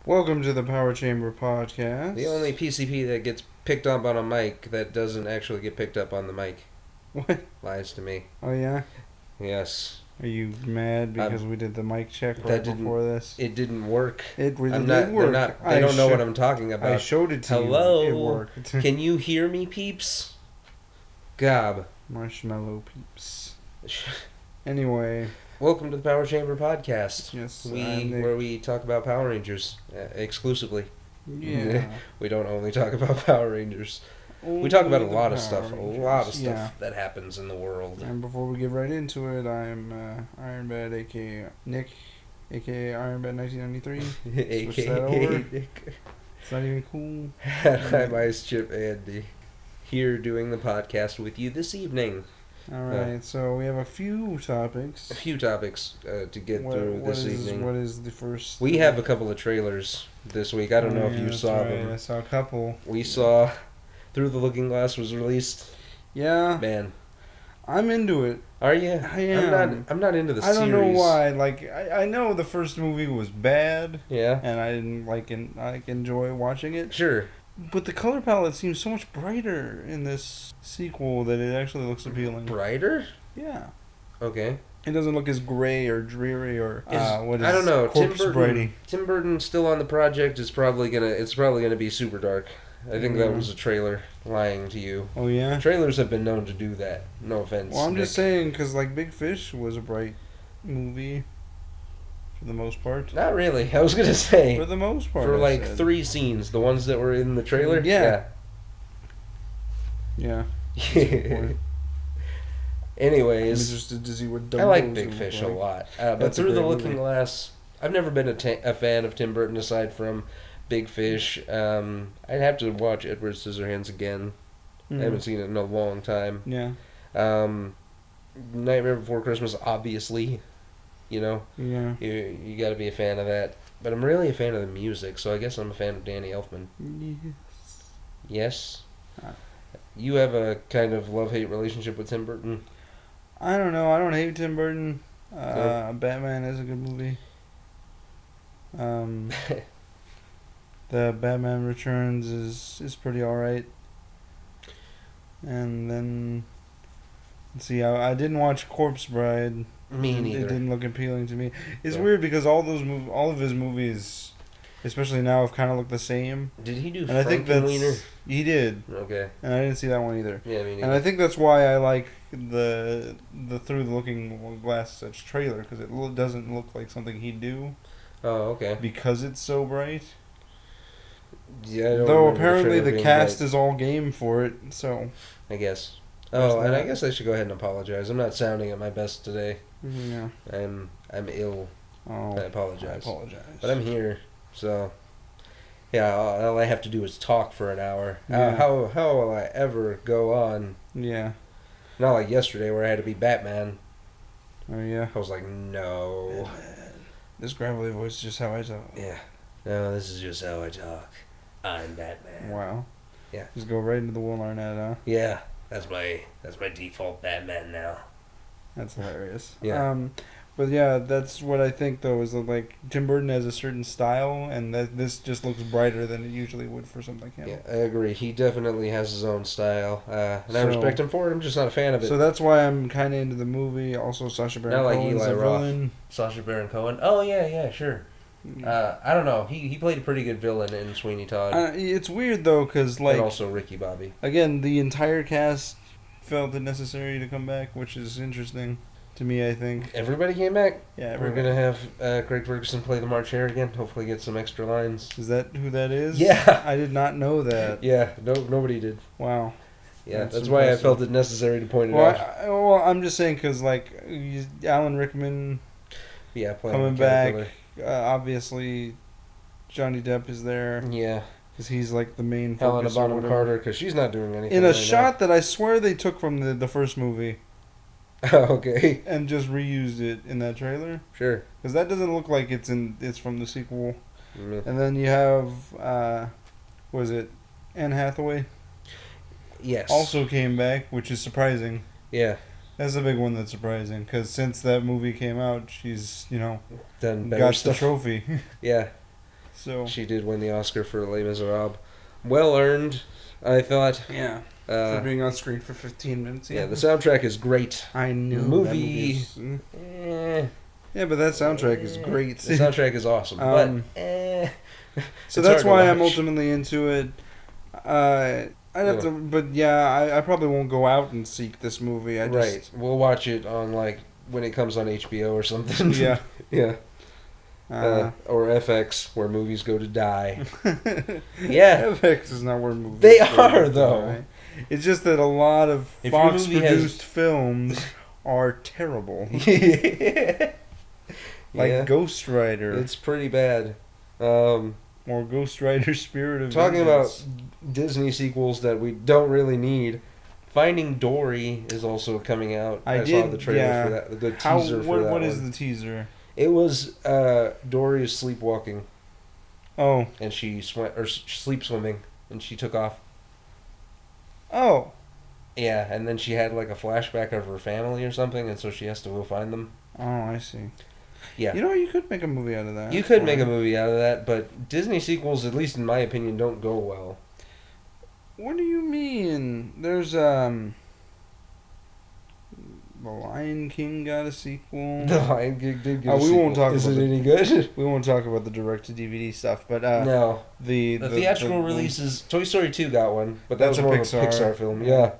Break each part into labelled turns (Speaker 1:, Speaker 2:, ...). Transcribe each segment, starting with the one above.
Speaker 1: Welcome to the Power Chamber Podcast.
Speaker 2: The only PCP that gets picked up on a mic that doesn't actually get picked up on the mic.
Speaker 1: What?
Speaker 2: Lies to me.
Speaker 1: Oh, yeah?
Speaker 2: Yes.
Speaker 1: Are you mad because we did the mic check right before this?
Speaker 2: It didn't work.
Speaker 1: It really did work.
Speaker 2: They don't know what I'm talking about.
Speaker 1: I showed it to
Speaker 2: Hello?
Speaker 1: you. It worked.
Speaker 2: Can you hear me, peeps? Gob.
Speaker 1: Marshmallow peeps. Anyway.
Speaker 2: Welcome to the Power Chamber Podcast.
Speaker 1: Yes.
Speaker 2: Where we talk about Power Rangers exclusively.
Speaker 1: Yeah.
Speaker 2: We don't only talk about Power Rangers. We talk about a lot of stuff. That happens in the world.
Speaker 1: And before we get right into it, I'm Iron Bad, aka Nick, aka Iron Bad 1993. Switch that over. It's not even cool.
Speaker 2: I'm Ice Chip Andy, here doing the podcast with you this evening.
Speaker 1: Alright, so we have a few topics.
Speaker 2: To get through this evening.
Speaker 1: What is the first?
Speaker 2: We have a couple of trailers this week. I don't know if you saw them.
Speaker 1: I saw a couple.
Speaker 2: We saw Through the Looking Glass was released.
Speaker 1: Yeah.
Speaker 2: Man.
Speaker 1: I'm into it.
Speaker 2: Are you?
Speaker 1: I am.
Speaker 2: I'm not into the series.
Speaker 1: I don't know why. Like, I know the first movie was bad.
Speaker 2: Yeah.
Speaker 1: And I didn't enjoy watching it.
Speaker 2: Sure.
Speaker 1: But the color palette seems so much brighter in this sequel that it actually looks appealing.
Speaker 2: Brighter?
Speaker 1: Yeah.
Speaker 2: Okay.
Speaker 1: It doesn't look as gray or dreary or
Speaker 2: I don't know.
Speaker 1: Corpse
Speaker 2: Tim Burton still on the project is probably gonna be super dark. I think that was a trailer lying to you.
Speaker 1: Oh yeah.
Speaker 2: Trailers have been known to do that. No offense.
Speaker 1: Well, I'm
Speaker 2: Nick.
Speaker 1: just saying because like Big Fish was a bright movie. For the most part.
Speaker 2: Not really. I was gonna say.
Speaker 1: For the most part.
Speaker 2: For like 3 scenes, the ones that were in the trailer.
Speaker 1: Yeah.
Speaker 2: Anyways,
Speaker 1: I'm interested to see what
Speaker 2: I like Big Fish a lot. But Through the Looking Glass, I've never been a fan of Tim Burton aside from Big Fish. I'd have to watch Edward Scissorhands again. I haven't seen it in a long time.
Speaker 1: Yeah.
Speaker 2: Nightmare Before Christmas, obviously. You know?
Speaker 1: Yeah.
Speaker 2: You got to be a fan of that. But I'm really a fan of the music, so I guess I'm a fan of Danny Elfman. Yes? You have a kind of love-hate relationship with Tim Burton?
Speaker 1: I don't know. I don't hate Tim Burton.
Speaker 2: Nope.
Speaker 1: Batman is a good movie. The Batman Returns is pretty alright. And then... Let's see, I didn't watch Corpse Bride.
Speaker 2: Me neither.
Speaker 1: It didn't look appealing to me. It's weird because all of his movies, especially now, have kind of looked the same.
Speaker 2: Did he do
Speaker 1: and I think that's
Speaker 2: Wiener?
Speaker 1: He did.
Speaker 2: Okay.
Speaker 1: And I didn't see that one either.
Speaker 2: Yeah, me neither.
Speaker 1: And I think that's why I like the Through the Looking Glass such trailer because it doesn't look like something he'd do.
Speaker 2: Oh, okay.
Speaker 1: Because it's so bright.
Speaker 2: Yeah.
Speaker 1: Though apparently the cast is all game for it, so.
Speaker 2: I guess. Oh, and I guess I should go ahead and apologize. I'm not sounding at my best today.
Speaker 1: Yeah.
Speaker 2: I'm ill.
Speaker 1: Oh.
Speaker 2: I apologize.
Speaker 1: But
Speaker 2: I'm here, so. Yeah, all I have to do is talk for an hour.
Speaker 1: Yeah.
Speaker 2: How will I ever go on?
Speaker 1: Yeah.
Speaker 2: Not like yesterday where I had to be Batman.
Speaker 1: Oh yeah.
Speaker 2: I was like, no.
Speaker 1: This gravelly voice is just how I talk.
Speaker 2: Yeah. No, this is just how I talk. I'm Batman.
Speaker 1: Wow.
Speaker 2: Yeah.
Speaker 1: Just go right into the Will Arnett, huh?
Speaker 2: Yeah. That's my default Batman now.
Speaker 1: That's hilarious.
Speaker 2: Yeah.
Speaker 1: But yeah, that's what I think though is that, like Tim Burton has a certain style, and that this just looks brighter than it usually would for something like him.
Speaker 2: Yeah, I agree. He definitely has his own style, and I respect him for it. I'm just not a fan of it.
Speaker 1: So that's why I'm kind of into the movie. Also, Sacha Baron Cohen's
Speaker 2: Eli
Speaker 1: the
Speaker 2: Roth.
Speaker 1: villain.
Speaker 2: Sacha Baron Cohen. Oh yeah, sure. I don't know. He played a pretty good villain in Sweeney Todd.
Speaker 1: It's weird though, cause like
Speaker 2: and also Ricky Bobby.
Speaker 1: Again, the entire cast felt it necessary to come back, which is interesting to me. I think
Speaker 2: Everybody came back.
Speaker 1: Yeah, everybody.
Speaker 2: We're gonna have Craig Ferguson play the March Hare again. Hopefully, get some extra lines.
Speaker 1: Is that who that is?
Speaker 2: Yeah.
Speaker 1: I did not know that.
Speaker 2: Yeah, nobody did.
Speaker 1: Wow.
Speaker 2: Yeah, that's why I felt it necessary to point it
Speaker 1: out. I'm just saying because like Alan Rickman.
Speaker 2: Yeah, playing
Speaker 1: coming back. Obviously, Johnny Depp is there.
Speaker 2: Yeah.
Speaker 1: Because he's like the main
Speaker 2: Helena
Speaker 1: focus.
Speaker 2: Bonham Carter, because she's not doing anything.
Speaker 1: In a shot that I swear they took from the first movie.
Speaker 2: Okay.
Speaker 1: And just reused it in that trailer.
Speaker 2: Sure.
Speaker 1: Because that doesn't look like it's from the sequel.
Speaker 2: Mm-hmm.
Speaker 1: And then you have, was it Anne Hathaway?
Speaker 2: Yes.
Speaker 1: Also came back, which is surprising.
Speaker 2: Yeah.
Speaker 1: That's a big one that's surprising, because since that movie came out, she's,
Speaker 2: done better
Speaker 1: got
Speaker 2: stuff.
Speaker 1: the trophy.
Speaker 2: Yeah.
Speaker 1: So
Speaker 2: she did win the Oscar for Les Miserables. Well earned, I thought.
Speaker 1: Yeah. For being on screen for 15 minutes.
Speaker 2: Yeah, the soundtrack is great.
Speaker 1: I know.
Speaker 2: Movie.
Speaker 1: Yeah, but that soundtrack is great.
Speaker 2: The soundtrack is awesome.
Speaker 1: So that's why I'm ultimately into it. I'd have to, but yeah, I probably won't go out and seek this movie.
Speaker 2: Right. We'll watch it on when it comes on HBO or something.
Speaker 1: Yeah.
Speaker 2: Yeah. Or FX, where movies go to die. Yeah.
Speaker 1: FX is not where movies
Speaker 2: They
Speaker 1: go
Speaker 2: are,
Speaker 1: to
Speaker 2: though.
Speaker 1: die. It's just that a lot of Fox-produced films are terrible. Like Ghost Rider.
Speaker 2: It's pretty bad.
Speaker 1: Or Ghost Rider Spirit of
Speaker 2: Talking
Speaker 1: Vengeance.
Speaker 2: about Disney sequels that we don't really need, Finding Dory is also coming out. I saw the trailer for that, the teaser for that.
Speaker 1: What is the teaser?
Speaker 2: It was Dory is sleepwalking.
Speaker 1: Oh.
Speaker 2: And she sleep swimming, and she took off.
Speaker 1: Oh.
Speaker 2: Yeah, and then she had a flashback of her family or something, and so she has to go find them.
Speaker 1: Oh, I see.
Speaker 2: Yeah.
Speaker 1: You could make a movie out of that.
Speaker 2: You could make a movie out of that, but Disney sequels, at least in my opinion, don't go well.
Speaker 1: What do you mean? There's The Lion King got a sequel.
Speaker 2: The Lion King did get a
Speaker 1: we
Speaker 2: sequel.
Speaker 1: won't talk
Speaker 2: Is
Speaker 1: about
Speaker 2: it any good?
Speaker 1: We won't talk about the direct-to-DVD stuff, but
Speaker 2: no.
Speaker 1: The
Speaker 2: theatrical releases, Toy Story 2 got one, but that was more of a Pixar film. Yeah.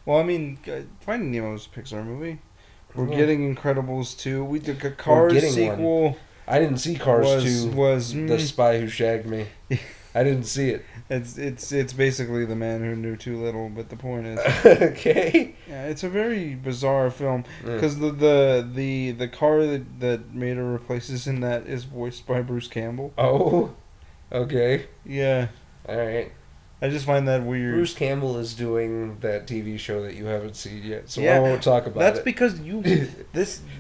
Speaker 1: Well, I mean, Finding Nemo was a Pixar movie. We're getting Incredibles 2. We took a Cars sequel.
Speaker 2: One. I didn't see Cars 2.
Speaker 1: Was
Speaker 2: The Spy Who Shagged Me. I didn't see it.
Speaker 1: It's basically The Man Who Knew Too Little, but the point is,
Speaker 2: okay.
Speaker 1: Yeah, it's a very bizarre film because the car that Mater replaces in that is voiced by Bruce Campbell.
Speaker 2: Oh, okay.
Speaker 1: Yeah.
Speaker 2: All right.
Speaker 1: I just find that weird.
Speaker 2: Bruce Campbell is doing that TV show that you haven't seen yet, so I won't talk about it.
Speaker 1: That's because you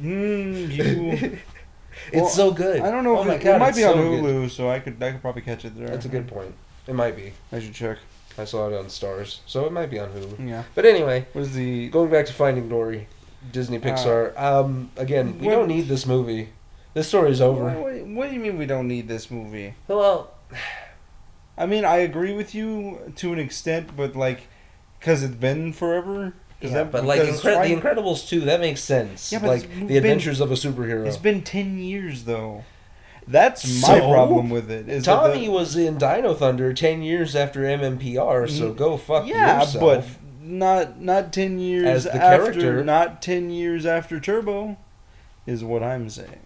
Speaker 1: you.
Speaker 2: It's so good.
Speaker 1: I don't know if it might be on Hulu, so I could probably catch it there.
Speaker 2: That's a good point. It might be.
Speaker 1: I should check.
Speaker 2: I saw it on Stars, so it might be on Hulu.
Speaker 1: Yeah.
Speaker 2: But anyway,
Speaker 1: going
Speaker 2: back to Finding Dory, Disney Pixar. Again, we don't need this movie. This story's over.
Speaker 1: What do you mean we don't need this movie?
Speaker 2: Well,
Speaker 1: I mean, I agree with you to an extent, but because it's been forever.
Speaker 2: The Incredibles 2, that makes sense.
Speaker 1: Yeah, but
Speaker 2: the adventures of a superhero.
Speaker 1: It's been 10 years though. That's my problem with it.
Speaker 2: Tommy was in Dino Thunder 10 years after MMPR, so go fuck yourself.
Speaker 1: Yeah, but not 10 years
Speaker 2: as the
Speaker 1: after,
Speaker 2: character.
Speaker 1: Not 10 years after Turbo, is what I'm saying.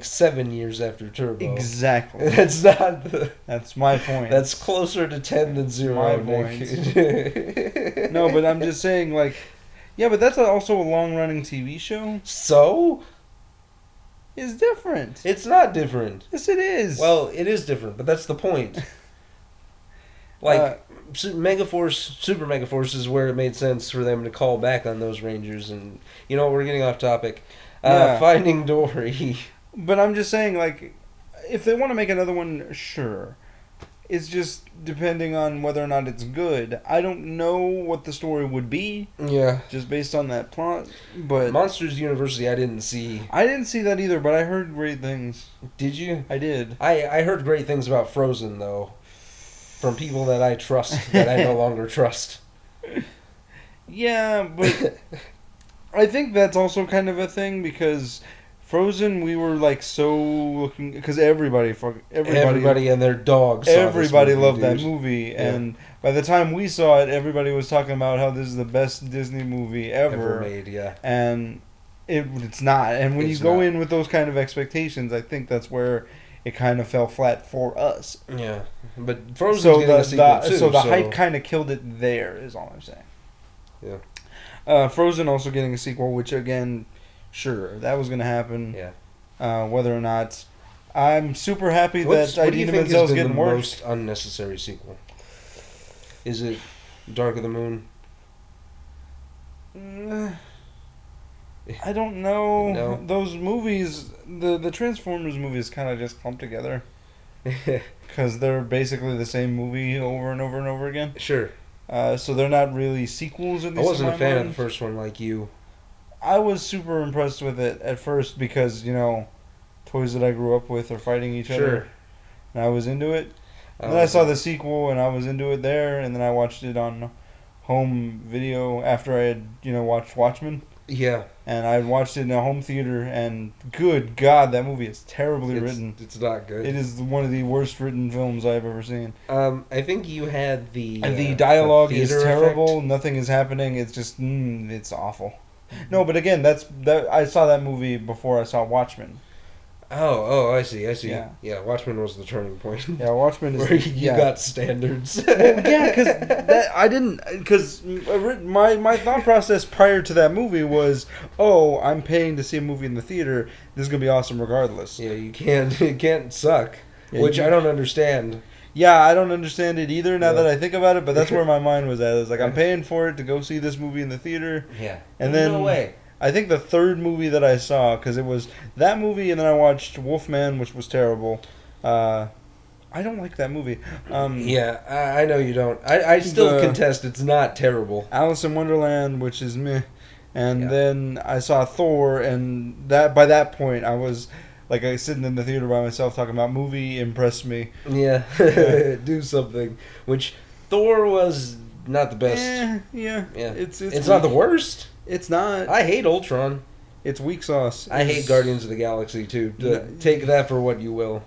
Speaker 2: 7 years after Turbo.
Speaker 1: Exactly.
Speaker 2: That's not
Speaker 1: That's my point.
Speaker 2: That's closer to 10 than 0.
Speaker 1: My point. No, but I'm just saying, yeah, but that's also a long-running TV show.
Speaker 2: So?
Speaker 1: It's different.
Speaker 2: It's not different.
Speaker 1: Yes, it is.
Speaker 2: Well, it is different, but that's the point. Super Megaforce is where it made sense for them to call back on those Rangers, and we're getting off topic. Finding Dory.
Speaker 1: But I'm just saying, if they want to make another one, sure. It's just depending on whether or not it's good. I don't know what the story would be.
Speaker 2: Yeah.
Speaker 1: Just based on that plot. But
Speaker 2: Monsters University, I didn't see.
Speaker 1: I didn't see that either, but I heard great things.
Speaker 2: Did you?
Speaker 1: I did.
Speaker 2: I heard great things about Frozen, though. From people that I trust, that I no longer trust.
Speaker 1: Yeah, but I think that's also kind of a thing because Frozen, we were so looking because everybody
Speaker 2: and their dogs.
Speaker 1: Everybody loved that movie, and by the time we saw it, everybody was talking about how this is the best Disney movie ever
Speaker 2: made. Yeah,
Speaker 1: and it's not. And when you go in with those kind of expectations, I think that's where it kind of fell flat for us.
Speaker 2: Yeah, but Frozen's getting a sequel too.
Speaker 1: So the hype kind of killed it. There is all I'm saying.
Speaker 2: Yeah.
Speaker 1: Frozen also getting a sequel, which again. Sure, that was going to happen.
Speaker 2: Yeah.
Speaker 1: Whether or not, I'm super happy that Idina Menzel's getting work.
Speaker 2: Most unnecessary sequel? Is it Dark of the Moon?
Speaker 1: I don't know.
Speaker 2: No.
Speaker 1: Those movies, the Transformers movies, kind of just clump together because they're basically the same movie over and over and over again.
Speaker 2: Sure.
Speaker 1: So they're not really sequels. At least
Speaker 2: I wasn't a fan of the first one, like you.
Speaker 1: I was super impressed with it at first because, toys that I grew up with are fighting each other. and I was into it. And then I saw the sequel, and I was into it there, and then I watched it on home video after I had, watched Watchmen.
Speaker 2: Yeah.
Speaker 1: And I watched it in a home theater, and good God, that movie is terribly written.
Speaker 2: It's not good.
Speaker 1: It is one of the worst written films I've ever seen.
Speaker 2: I think you had the
Speaker 1: dialogue is terrible.
Speaker 2: Effect.
Speaker 1: Nothing is happening. It's just it's awful. No, but again, I saw that movie before I saw Watchmen.
Speaker 2: Oh, I see.
Speaker 1: Yeah,
Speaker 2: Watchmen was the turning point.
Speaker 1: Yeah, Watchmen is
Speaker 2: where you got standards.
Speaker 1: Well, yeah, because my thought process prior to that movie was, oh, I'm paying to see a movie in the theater. This is gonna be awesome regardless.
Speaker 2: Yeah, it can't suck, which I don't understand.
Speaker 1: Yeah, I don't understand it either now that I think about it, but that's where my mind was at. It's like, I'm paying for it to go see this movie in the theater.
Speaker 2: Yeah.
Speaker 1: And then
Speaker 2: no way.
Speaker 1: I think the third movie that I saw, because it was that movie, and then I watched Wolfman, which was terrible. I don't like that movie.
Speaker 2: Yeah, I know you don't. I still contest it's not terrible.
Speaker 1: Alice in Wonderland, which is meh. And then I saw Thor, and by that point, I was like, I was sitting in the theater by myself talking about movie impressed me.
Speaker 2: Yeah, do something. Which Thor was not the best.
Speaker 1: Yeah.
Speaker 2: It's not the worst.
Speaker 1: It's not.
Speaker 2: I hate Ultron.
Speaker 1: It's weak sauce.
Speaker 2: I hate Guardians of the Galaxy too. Take that for what you will.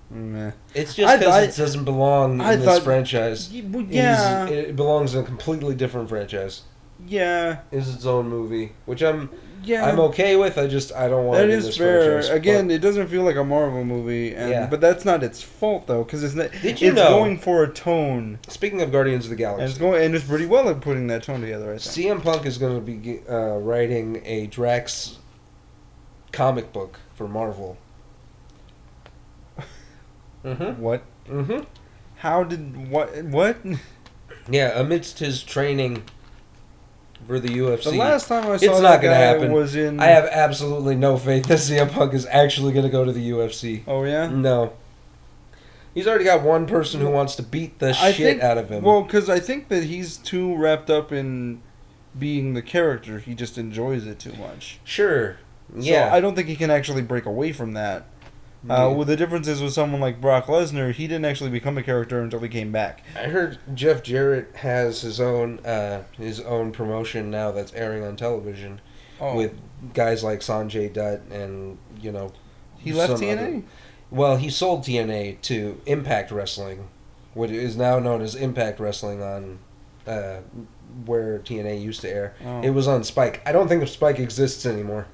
Speaker 1: Meh.
Speaker 2: It's just because it doesn't belong in this franchise.
Speaker 1: Yeah.
Speaker 2: It belongs in a completely different franchise.
Speaker 1: Yeah.
Speaker 2: It's its own movie, which I'm okay with. I don't want it in this
Speaker 1: fair.
Speaker 2: franchise.
Speaker 1: Again, it doesn't feel like a Marvel movie, but that's not its fault though, because it's not.
Speaker 2: Did you know?
Speaker 1: Going for a tone.
Speaker 2: Speaking of Guardians of the Galaxy,
Speaker 1: and it's pretty well at putting that tone together. I think
Speaker 2: CM Punk is going to be writing a Drax comic book for Marvel. Mm-hmm.
Speaker 1: What?
Speaker 2: Mm-hmm.
Speaker 1: How did what?
Speaker 2: Yeah, amidst his training for the UFC.
Speaker 1: The last time I saw
Speaker 2: it's not going to happen.
Speaker 1: Was in.
Speaker 2: I have absolutely no faith that CM Punk is actually going to go to the UFC.
Speaker 1: Oh yeah?
Speaker 2: No. He's already got one person who wants to beat the shit out of him.
Speaker 1: Well, because I think that he's too wrapped up in being the character. He just enjoys it too much.
Speaker 2: Sure. Yeah.
Speaker 1: So I don't think he can actually break away from that. Well, the difference is with someone like Brock Lesnar, he didn't actually become a character until he came back.
Speaker 2: I heard Jeff Jarrett has his own promotion now that's airing on television with guys like Sanjay Dutt and,
Speaker 1: He left TNA?
Speaker 2: Well, he sold TNA to Impact Wrestling, what is now known as Impact Wrestling on where TNA used to air. Oh. It was on Spike. I don't think Spike exists anymore.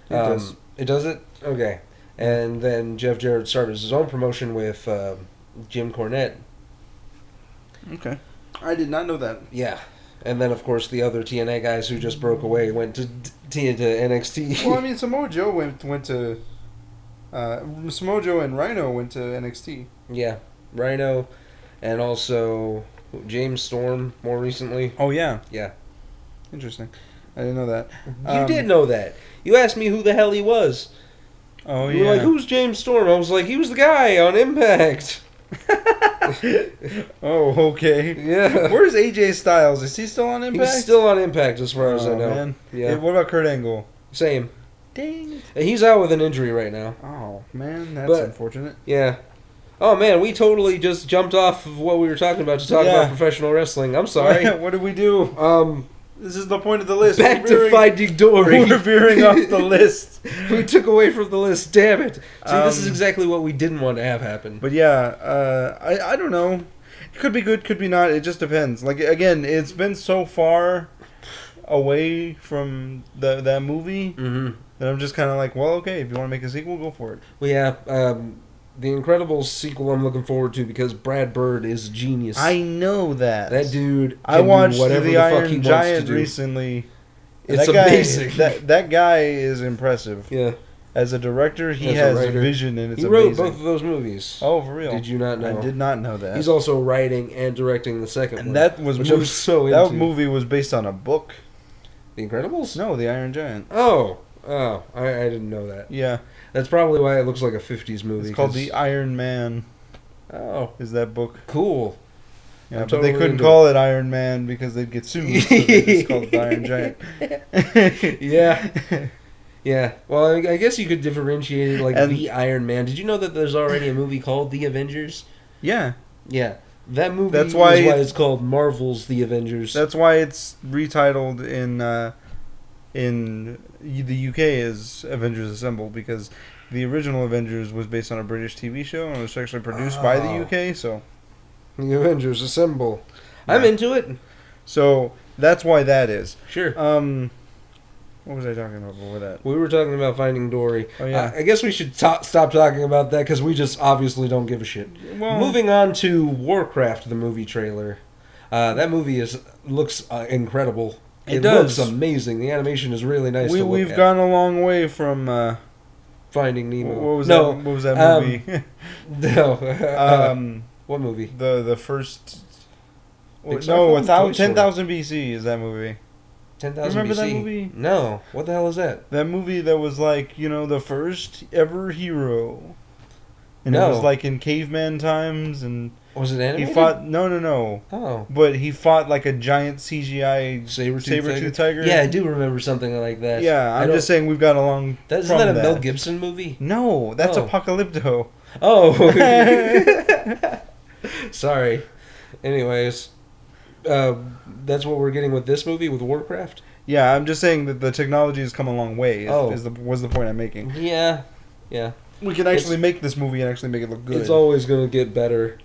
Speaker 1: It does.
Speaker 2: It does it? Okay. And then Jeff Jarrett started his own promotion with Jim Cornette.
Speaker 1: Okay. I did not know that.
Speaker 2: Yeah. And then, of course, the other TNA guys who just broke away went to NXT.
Speaker 1: Well, I mean, Samoa Joe went to... Samoa Joe and Rhino went to NXT.
Speaker 2: Yeah. Rhino and also James Storm more recently.
Speaker 1: Oh, yeah.
Speaker 2: Yeah.
Speaker 1: Interesting. I didn't know that.
Speaker 2: You did know that. You asked me who the hell he was.
Speaker 1: Oh,
Speaker 2: you were like, who's James Storm? I was like, he was the guy on Impact.
Speaker 1: Oh, okay.
Speaker 2: Yeah.
Speaker 1: Where's AJ Styles? Is he still on Impact?
Speaker 2: He's still on Impact as far as I know.
Speaker 1: Man.
Speaker 2: Yeah.
Speaker 1: What about Kurt Angle?
Speaker 2: Same.
Speaker 1: Dang.
Speaker 2: He's out with an injury right now.
Speaker 1: Oh, man. That's unfortunate.
Speaker 2: Yeah. Oh, man. We totally just jumped off of what we were talking about to talk about professional wrestling. I'm sorry.
Speaker 1: What did we do? This is the point of the list.
Speaker 2: Back to Finding Dory.
Speaker 1: We're veering off the list.
Speaker 2: We took away from the list. Damn it. See, this is exactly what we didn't want to have happen.
Speaker 1: But yeah, I don't know. It could be good, could be not. It just depends. Like, again, it's been so far away from that movie that I'm just kind of like, well, okay, if you want to make a sequel, go for it.
Speaker 2: Well, yeah, the Incredibles sequel I'm looking forward to because Brad Bird is a genius.
Speaker 1: I know that.
Speaker 2: That dude
Speaker 1: I watched
Speaker 2: whatever
Speaker 1: the
Speaker 2: Iron
Speaker 1: fuck he
Speaker 2: Giant
Speaker 1: wants to do. Recently.
Speaker 2: It's amazing.
Speaker 1: That guy is impressive.
Speaker 2: Yeah.
Speaker 1: As a director, he has vision, and it's amazing.
Speaker 2: He wrote both of those movies.
Speaker 1: Oh, for real?
Speaker 2: Did you not know?
Speaker 1: I did not know that.
Speaker 2: He's also writing and directing the second one.
Speaker 1: And that was that movie was based on a book.
Speaker 2: The Incredibles?
Speaker 1: No, The Iron Giant.
Speaker 2: Oh, I didn't know that.
Speaker 1: Yeah.
Speaker 2: That's probably why it looks like a 50s movie.
Speaker 1: It's called The Iron Man.
Speaker 2: Oh.
Speaker 1: Is that book.
Speaker 2: Cool.
Speaker 1: Yeah, but they couldn't call it Iron Man because they'd get sued. So they just called it The Iron Giant.
Speaker 2: Yeah. Yeah. Well, I guess you could differentiate it like the Iron Man. Did you know that there's already a movie called The Avengers?
Speaker 1: Yeah.
Speaker 2: Yeah. That movie
Speaker 1: that's why
Speaker 2: is why it's called Marvel's The Avengers.
Speaker 1: That's why it's retitled in the UK as Avengers Assemble, because the original Avengers was based on a British TV show and it was actually produced by the UK. So
Speaker 2: The Avengers Assemble.
Speaker 1: Yeah.
Speaker 2: I'm into it.
Speaker 1: So that's why that is.
Speaker 2: Sure.
Speaker 1: What was I talking about before that?
Speaker 2: We were talking about Finding Dory.
Speaker 1: Oh, yeah.
Speaker 2: I guess we should stop talking about that because we just obviously don't give a shit.
Speaker 1: Well,
Speaker 2: moving on to Warcraft, the movie trailer. That movie looks incredible. It
Speaker 1: does.
Speaker 2: Looks amazing. The animation is really nice to look
Speaker 1: We've
Speaker 2: at.
Speaker 1: gone a long way from
Speaker 2: Finding Nemo.
Speaker 1: What was that movie?
Speaker 2: No. What movie?
Speaker 1: The first.
Speaker 2: Pixar
Speaker 1: No,
Speaker 2: film?
Speaker 1: 10,000 BC is that movie.
Speaker 2: 10,000
Speaker 1: Remember
Speaker 2: BC?
Speaker 1: that movie?
Speaker 2: No. What the hell is that?
Speaker 1: That movie that was like, the first ever hero. And
Speaker 2: No.
Speaker 1: it was like in caveman times, and
Speaker 2: Was it animated?
Speaker 1: he fought. No.
Speaker 2: Oh.
Speaker 1: But he fought like a giant CGI saber-tooth tiger.
Speaker 2: Yeah, I do remember something like that.
Speaker 1: Yeah, I'm just saying we've got along.
Speaker 2: Isn't that a Mel Gibson movie?
Speaker 1: No, that's
Speaker 2: Oh.
Speaker 1: Apocalypto.
Speaker 2: Oh. Sorry. Anyways, that's what we're getting with this movie, with Warcraft?
Speaker 1: Yeah, I'm just saying that the technology has come a long way. Was the point I'm making?
Speaker 2: Yeah.
Speaker 1: We can actually make this movie and actually make it look good.
Speaker 2: It's always going to get better.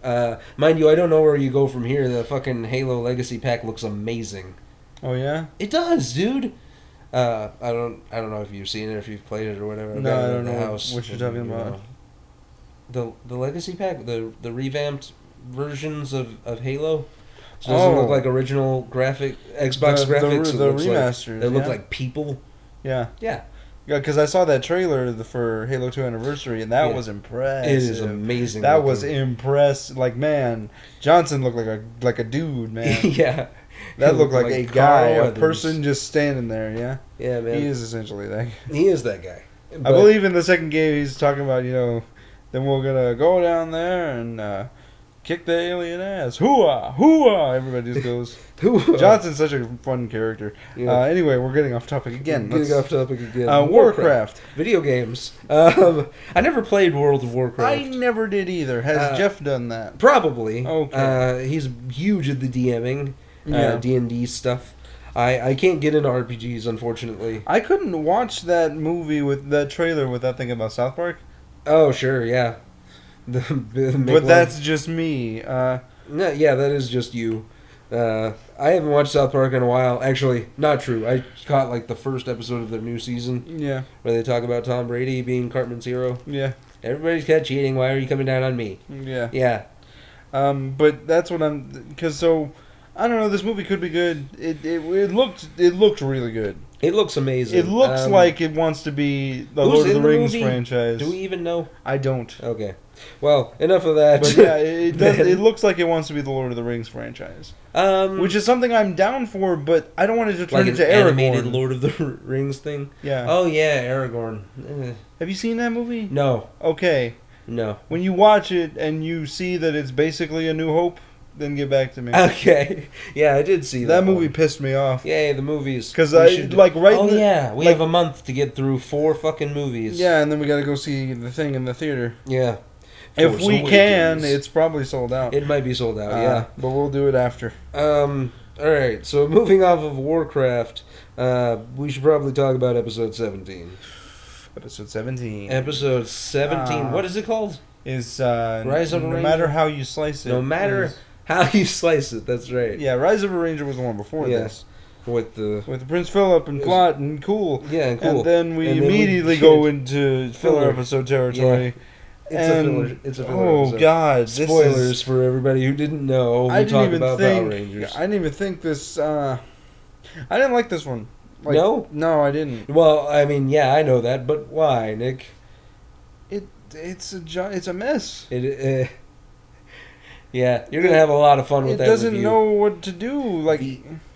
Speaker 2: Mind you, I don't know where you go from here. The fucking Halo Legacy Pack looks amazing.
Speaker 1: Oh yeah?
Speaker 2: It does, dude. I don't know if you've seen it, if you've played it or whatever.
Speaker 1: No, I don't know what you're talking about.
Speaker 2: The Legacy Pack, the revamped versions of Halo. So it doesn't look like original Xbox graphics.
Speaker 1: The remasters.
Speaker 2: They look like people.
Speaker 1: Yeah.
Speaker 2: Yeah.
Speaker 1: Yeah, because I saw that trailer for Halo 2 Anniversary, and that was impressive.
Speaker 2: It is amazing.
Speaker 1: That was impressive. Like, man, Johnson looked like a dude, man.
Speaker 2: Yeah.
Speaker 1: That looked like a guy, a
Speaker 2: Weathers.
Speaker 1: person just standing there, yeah?
Speaker 2: Yeah, man.
Speaker 1: He is essentially that guy.
Speaker 2: He is that guy.
Speaker 1: I believe in the second game he's talking about, then we're going to go down there and kick the alien ass. Hooah! Hooah! Everybody just goes. Johnson's such a fun character.
Speaker 2: Yeah.
Speaker 1: Anyway, we're getting off topic again.
Speaker 2: Off topic again.
Speaker 1: Warcraft.
Speaker 2: Video games. I never played World of Warcraft.
Speaker 1: I never did either. Has Jeff done that?
Speaker 2: Probably.
Speaker 1: Okay.
Speaker 2: He's huge at the DMing,
Speaker 1: Yeah.
Speaker 2: D&D stuff. I can't get into RPGs, unfortunately.
Speaker 1: I couldn't watch that movie with that trailer without thinking about South Park.
Speaker 2: Oh, sure, yeah.
Speaker 1: But that's just me.
Speaker 2: No, yeah, that is just you. I haven't watched South Park in a while. Actually, not true. I caught like the first episode of their new season.
Speaker 1: Yeah.
Speaker 2: Where they talk about Tom Brady being Cartman's hero.
Speaker 1: Yeah.
Speaker 2: Everybody's caught cheating. Why are you coming down on me?
Speaker 1: Yeah.
Speaker 2: Yeah.
Speaker 1: But that's what I don't know. This movie could be good. It looked really good.
Speaker 2: It looks amazing.
Speaker 1: It looks like it wants to be the Lord of the Rings franchise.
Speaker 2: Do we even know?
Speaker 1: I don't.
Speaker 2: Okay. Well, enough of that.
Speaker 1: But yeah, it does. It looks like it wants to be the Lord of the Rings franchise, which is something I'm down for. But I don't want it to turn into
Speaker 2: an
Speaker 1: Aragorn.
Speaker 2: Animated Lord of the Rings thing.
Speaker 1: Yeah.
Speaker 2: Oh yeah, Aragorn.
Speaker 1: Have you seen that movie?
Speaker 2: No.
Speaker 1: Okay.
Speaker 2: No.
Speaker 1: When you watch it and you see that it's basically A New Hope, then get back to me.
Speaker 2: Okay. Yeah, I did see that.
Speaker 1: That movie pissed me off.
Speaker 2: Yay, the movies.
Speaker 1: Because we
Speaker 2: have a month to get through 4 fucking movies.
Speaker 1: Yeah, and then we got to go see the thing in the theater.
Speaker 2: Yeah.
Speaker 1: If we can, it's probably sold out.
Speaker 2: It might be sold out, yeah.
Speaker 1: But we'll do it after.
Speaker 2: Alright, so moving off of Warcraft, we should probably talk about episode 17.
Speaker 1: Episode 17.
Speaker 2: Episode 17. What is it called?
Speaker 1: Is
Speaker 2: Rise of a Ranger?
Speaker 1: No matter how you slice it.
Speaker 2: No matter how you slice it, that's right.
Speaker 1: Yeah, Rise of a Ranger was the one before this.
Speaker 2: With
Speaker 1: Prince Philip and Plot and Cool.
Speaker 2: Yeah, and Cool.
Speaker 1: And then we immediately go into filler episode territory. Yeah.
Speaker 2: It's a filler
Speaker 1: oh
Speaker 2: episode.
Speaker 1: God!
Speaker 2: Spoilers for everybody who didn't know. We talk about Power Rangers.
Speaker 1: I didn't even think this. I didn't like this one. No, I didn't.
Speaker 2: Well, I mean, yeah, I know that, but why, Nick?
Speaker 1: It's a mess.
Speaker 2: Yeah, you're gonna have a lot of fun with that.
Speaker 1: It doesn't know what to do.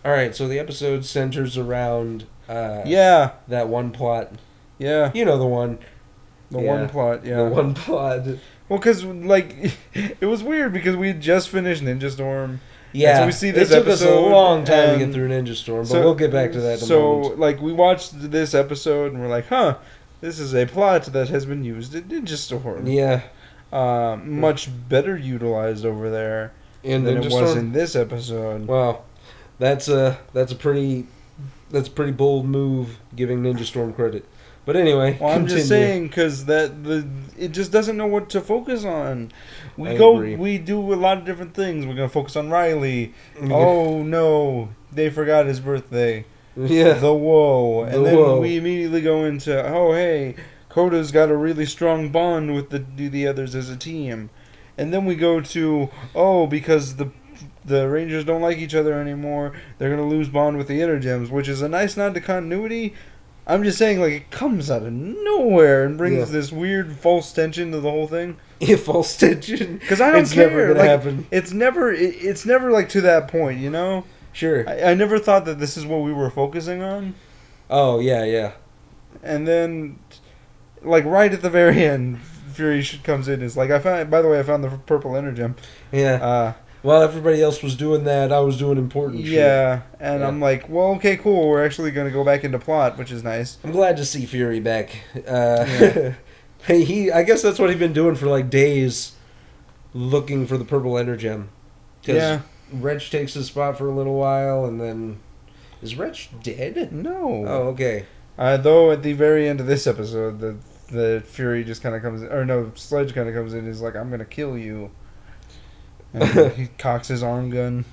Speaker 2: All right, so the episode centers around. That one plot.
Speaker 1: Yeah.
Speaker 2: You know the one.
Speaker 1: The one plot, yeah.
Speaker 2: The one plot.
Speaker 1: Well, because, it was weird because we had just finished Ninja Storm,
Speaker 2: Yeah,
Speaker 1: and so we see this
Speaker 2: it took
Speaker 1: episode.
Speaker 2: us a long time to get through Ninja Storm, but we'll get back to that in a moment.
Speaker 1: Like, we watched this episode, and we're like, huh, this is a plot that has been used in Ninja Storm.
Speaker 2: Yeah.
Speaker 1: Much better utilized over there than it was in this episode.
Speaker 2: Wow. That's a pretty bold move, giving Ninja Storm credit. But anyway,
Speaker 1: well, I'm just saying because it just doesn't know what to focus on. We do a lot of different things. We're gonna focus on Riley. Oh no, they forgot his birthday.
Speaker 2: Yeah,
Speaker 1: the whoa, and then we immediately go into hey, Koda's got a really strong bond with the others as a team, and then we go to because the Rangers don't like each other anymore. They're gonna lose bond with the Inner Gems, which is a nice nod to continuity. I'm just saying, like, it comes out of nowhere and brings this weird false tension to the whole thing.
Speaker 2: Yeah, false tension.
Speaker 1: Because I don't care.
Speaker 2: Never gonna happen.
Speaker 1: It's never like to that point, you know.
Speaker 2: Sure.
Speaker 1: I never thought that this is what we were focusing on.
Speaker 2: Oh yeah.
Speaker 1: And then, like, right at the very end, Fury comes in. Is like, I found the purple energem.
Speaker 2: Yeah. While everybody else was doing that, I was doing important shit.
Speaker 1: Yeah, and I'm like, well, okay, cool. We're actually going to go back into plot, which is nice.
Speaker 2: I'm glad to see Fury back. I guess that's what he's been doing for, like, days, looking for the purple energem.
Speaker 1: Yeah.
Speaker 2: Wretch takes his spot for a little while, and then... Is Wretch dead?
Speaker 1: No.
Speaker 2: Oh, okay.
Speaker 1: Though at the very end of this episode, the Fury just kind of comes in, or no, Sledge kind of comes in and is like, I'm going to kill you. And he cocks his arm gun.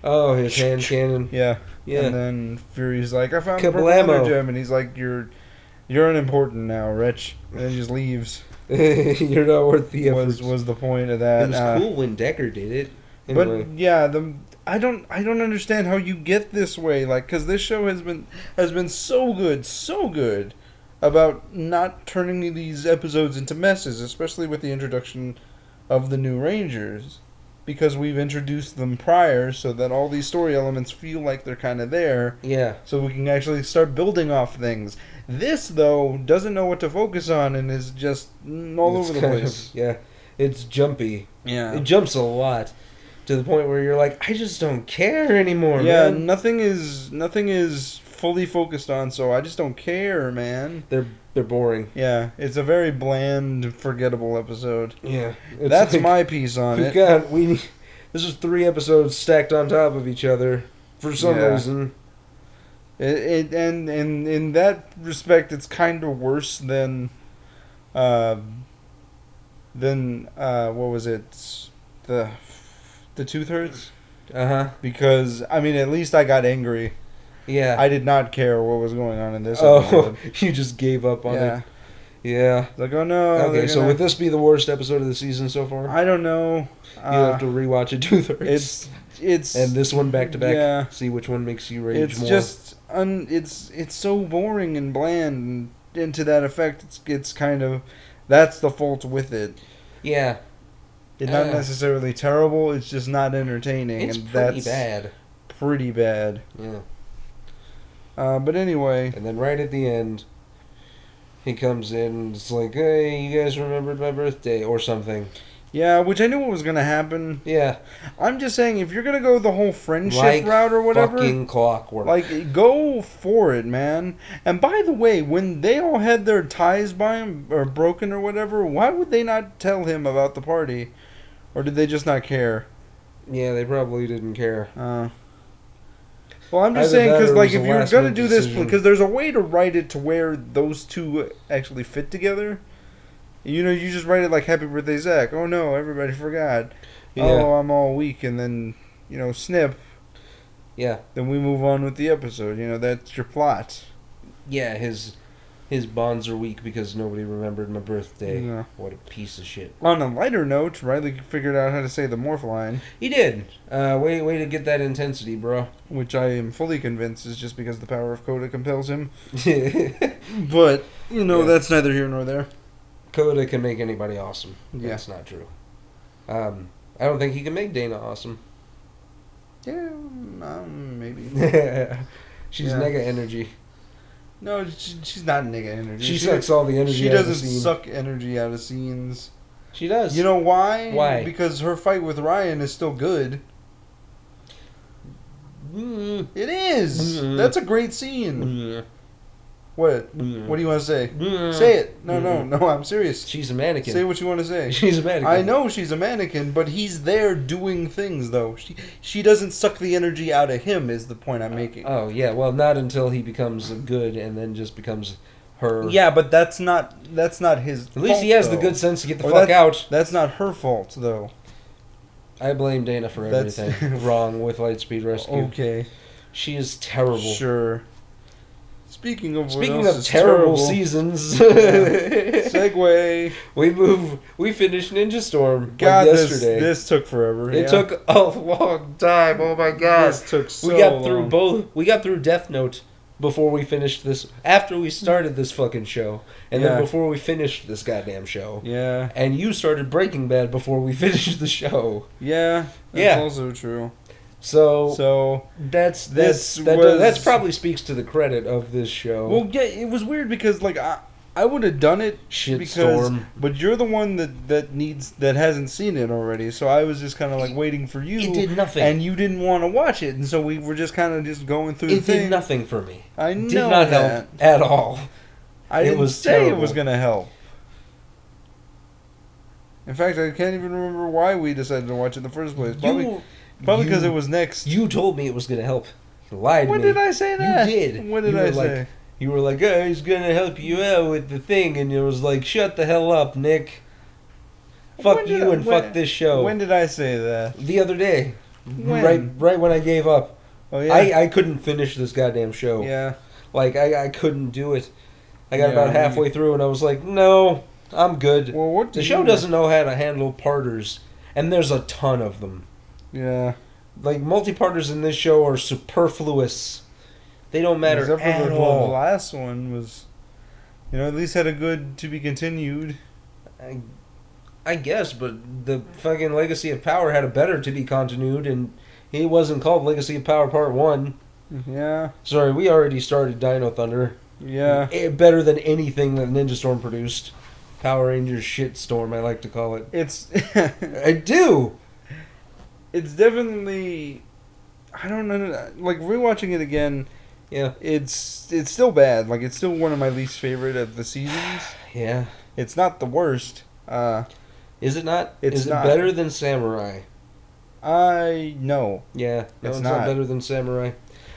Speaker 2: Oh, his hand cannon.
Speaker 1: Yeah. And then Fury's like, I found the purple energem, and he's like, you're unimportant now, Wretch. And then he just leaves.
Speaker 2: You're not worth the effort.
Speaker 1: Was the point of that.
Speaker 2: It was cool when Decker did it. Anyway.
Speaker 1: But yeah, I don't understand how you get this way, like, because this show has been so good about not turning these episodes into messes, especially with the introduction of the new Rangers. Because we've introduced them prior, so that all these story elements feel like they're kind of there.
Speaker 2: Yeah. So
Speaker 1: we can actually start building off things. This, though, doesn't know what to focus on and is just all over the place.
Speaker 2: It's jumpy.
Speaker 1: Yeah.
Speaker 2: It jumps a lot to the point where you're like, I just don't care anymore,
Speaker 1: yeah,
Speaker 2: man.
Speaker 1: Nothing is fully focused on, so I just don't care, man.
Speaker 2: They're boring.
Speaker 1: Yeah, it's a very bland, forgettable episode.
Speaker 2: Yeah.
Speaker 1: That's like, my piece on it.
Speaker 2: This is 3 episodes stacked on top of each other for some reason.
Speaker 1: And in that respect, it's kind of worse than what was it? The Tooth Hurts?
Speaker 2: Uh-huh.
Speaker 1: Because, I mean, at least I got angry.
Speaker 2: Yeah.
Speaker 1: I did not care what was going on in this episode.
Speaker 2: You just gave up on it. Yeah.
Speaker 1: Like, oh no.
Speaker 2: Okay, so would this be the worst episode of the season so far?
Speaker 1: I don't know.
Speaker 2: You'll have to rewatch it 2/3.
Speaker 1: It's
Speaker 2: and this one back to back.
Speaker 1: Yeah.
Speaker 2: See which one makes you rage more.
Speaker 1: It's so boring and bland, and to that effect, it's kind of, that's the fault with it.
Speaker 2: Yeah.
Speaker 1: It's not necessarily terrible. It's just not entertaining.
Speaker 2: It's pretty bad.
Speaker 1: Pretty bad.
Speaker 2: Yeah.
Speaker 1: But anyway.
Speaker 2: And then right at the end, he comes in and it's like, hey, you guys remembered my birthday or something.
Speaker 1: Yeah, which I knew what was going to happen.
Speaker 2: Yeah.
Speaker 1: I'm just saying, if you're going to go the whole friendship route or whatever.
Speaker 2: Fucking clockwork.
Speaker 1: Like, go for it, man. And by the way, when they all had their ties by him, or broken or whatever, why would they not tell him about the party? Or did they just not care?
Speaker 2: Yeah, they probably didn't care.
Speaker 1: Well, I'm just saying, because, like, if you're going to do this, because there's a way to write it to where those two actually fit together. You know, you just write it like, Happy Birthday, Zach. Oh, no, everybody forgot. Yeah. Oh, I'm all weak. And then, you know, snip.
Speaker 2: Yeah.
Speaker 1: Then we move on with the episode. You know, that's your plot.
Speaker 2: Yeah, his bonds are weak because nobody remembered my birthday.
Speaker 1: Yeah.
Speaker 2: What a piece of shit.
Speaker 1: On a lighter note, Riley figured out how to say the morph line.
Speaker 2: He did. Way to get that intensity, bro.
Speaker 1: Which I am fully convinced is just because the power of Coda compels him. But, you know, that's neither here nor there.
Speaker 2: Coda can make anybody awesome.
Speaker 1: Yeah.
Speaker 2: That's not true. I don't think he can make Dana awesome.
Speaker 1: Yeah, maybe.
Speaker 2: She's nega energy.
Speaker 1: No, she's not nega energy.
Speaker 2: She sucks all the energy out of the scene.
Speaker 1: She doesn't suck energy out of scenes.
Speaker 2: She does.
Speaker 1: You know why?
Speaker 2: Why?
Speaker 1: Because her fight with Ryan is still good. It is. That's a great scene. What? What do you want to say? Say it. No, I'm serious.
Speaker 2: She's a mannequin.
Speaker 1: Say what you want to say.
Speaker 2: She's a mannequin.
Speaker 1: I know she's a mannequin, but he's there doing things, though. She doesn't suck the energy out of him, is the point I'm making.
Speaker 2: Oh, yeah. Well, not until he becomes good and then just becomes her.
Speaker 1: Yeah, but that's not his fault,
Speaker 2: At least he has
Speaker 1: though.
Speaker 2: the good sense to get the fuck out.
Speaker 1: That's not her fault, though.
Speaker 2: I blame Dana for everything wrong with Lightspeed Rescue.
Speaker 1: Okay.
Speaker 2: She is terrible.
Speaker 1: Sure. Speaking of
Speaker 2: terrible seasons,
Speaker 1: segue.
Speaker 2: We finished Ninja Storm
Speaker 1: yesterday. This took forever.
Speaker 2: It took a long time. Oh my god!
Speaker 1: This took so long.
Speaker 2: We got through Death Note before we finished this. After we started this fucking show, and then before we finished this goddamn show.
Speaker 1: Yeah.
Speaker 2: And you started Breaking Bad before we finished the show.
Speaker 1: Yeah. That's also true.
Speaker 2: So that's probably speaks to the credit of this show.
Speaker 1: Well, yeah, it was weird because like I would have done it but you're the one that hasn't seen it already. So I was just kind of like waiting for you.
Speaker 2: It did nothing,
Speaker 1: and you didn't want to watch it, and so we were just kind of just going through. It
Speaker 2: did nothing for me.
Speaker 1: I know
Speaker 2: it did not help at all.
Speaker 1: I didn't say it was gonna help. In fact, I can't even remember why we decided to watch it in the first place. Probably because it was next.
Speaker 2: You told me it was going to help. You lied to me.
Speaker 1: When did I say that?
Speaker 2: You did.
Speaker 1: When did I say?
Speaker 2: You were like, oh, he's going to help you out with the thing. And it was like, shut the hell up, Nick. Fuck you and fuck this show.
Speaker 1: When did I say that?
Speaker 2: The other day.
Speaker 1: When?
Speaker 2: Right when I gave up.
Speaker 1: Oh, yeah?
Speaker 2: I couldn't finish this goddamn show.
Speaker 1: Yeah.
Speaker 2: Like, I couldn't do it. I got about halfway through and I was like, no, I'm good.
Speaker 1: Well,
Speaker 2: the show doesn't know how to handle parters. And there's a ton of them.
Speaker 1: Yeah.
Speaker 2: Like, multi-parters in this show are superfluous. They don't matter at all.
Speaker 1: The last one was, at least had a good to be continued.
Speaker 2: I guess, but the fucking Legacy of Power had a better to be continued, and it wasn't called Legacy of Power Part 1.
Speaker 1: Yeah.
Speaker 2: Sorry, we already started Dino Thunder.
Speaker 1: Yeah.
Speaker 2: Better than anything that Ninja Storm produced. Power Rangers Shitstorm, I like to call it. I do!
Speaker 1: It's definitely, I don't know, like rewatching it again.
Speaker 2: Yeah,
Speaker 1: it's still bad. Like it's still one of my least favorite of the seasons.
Speaker 2: Yeah,
Speaker 1: it's not the worst.
Speaker 2: Is it not?
Speaker 1: Is
Speaker 2: it better than Samurai?
Speaker 1: No.
Speaker 2: Yeah, no, it's not better than Samurai.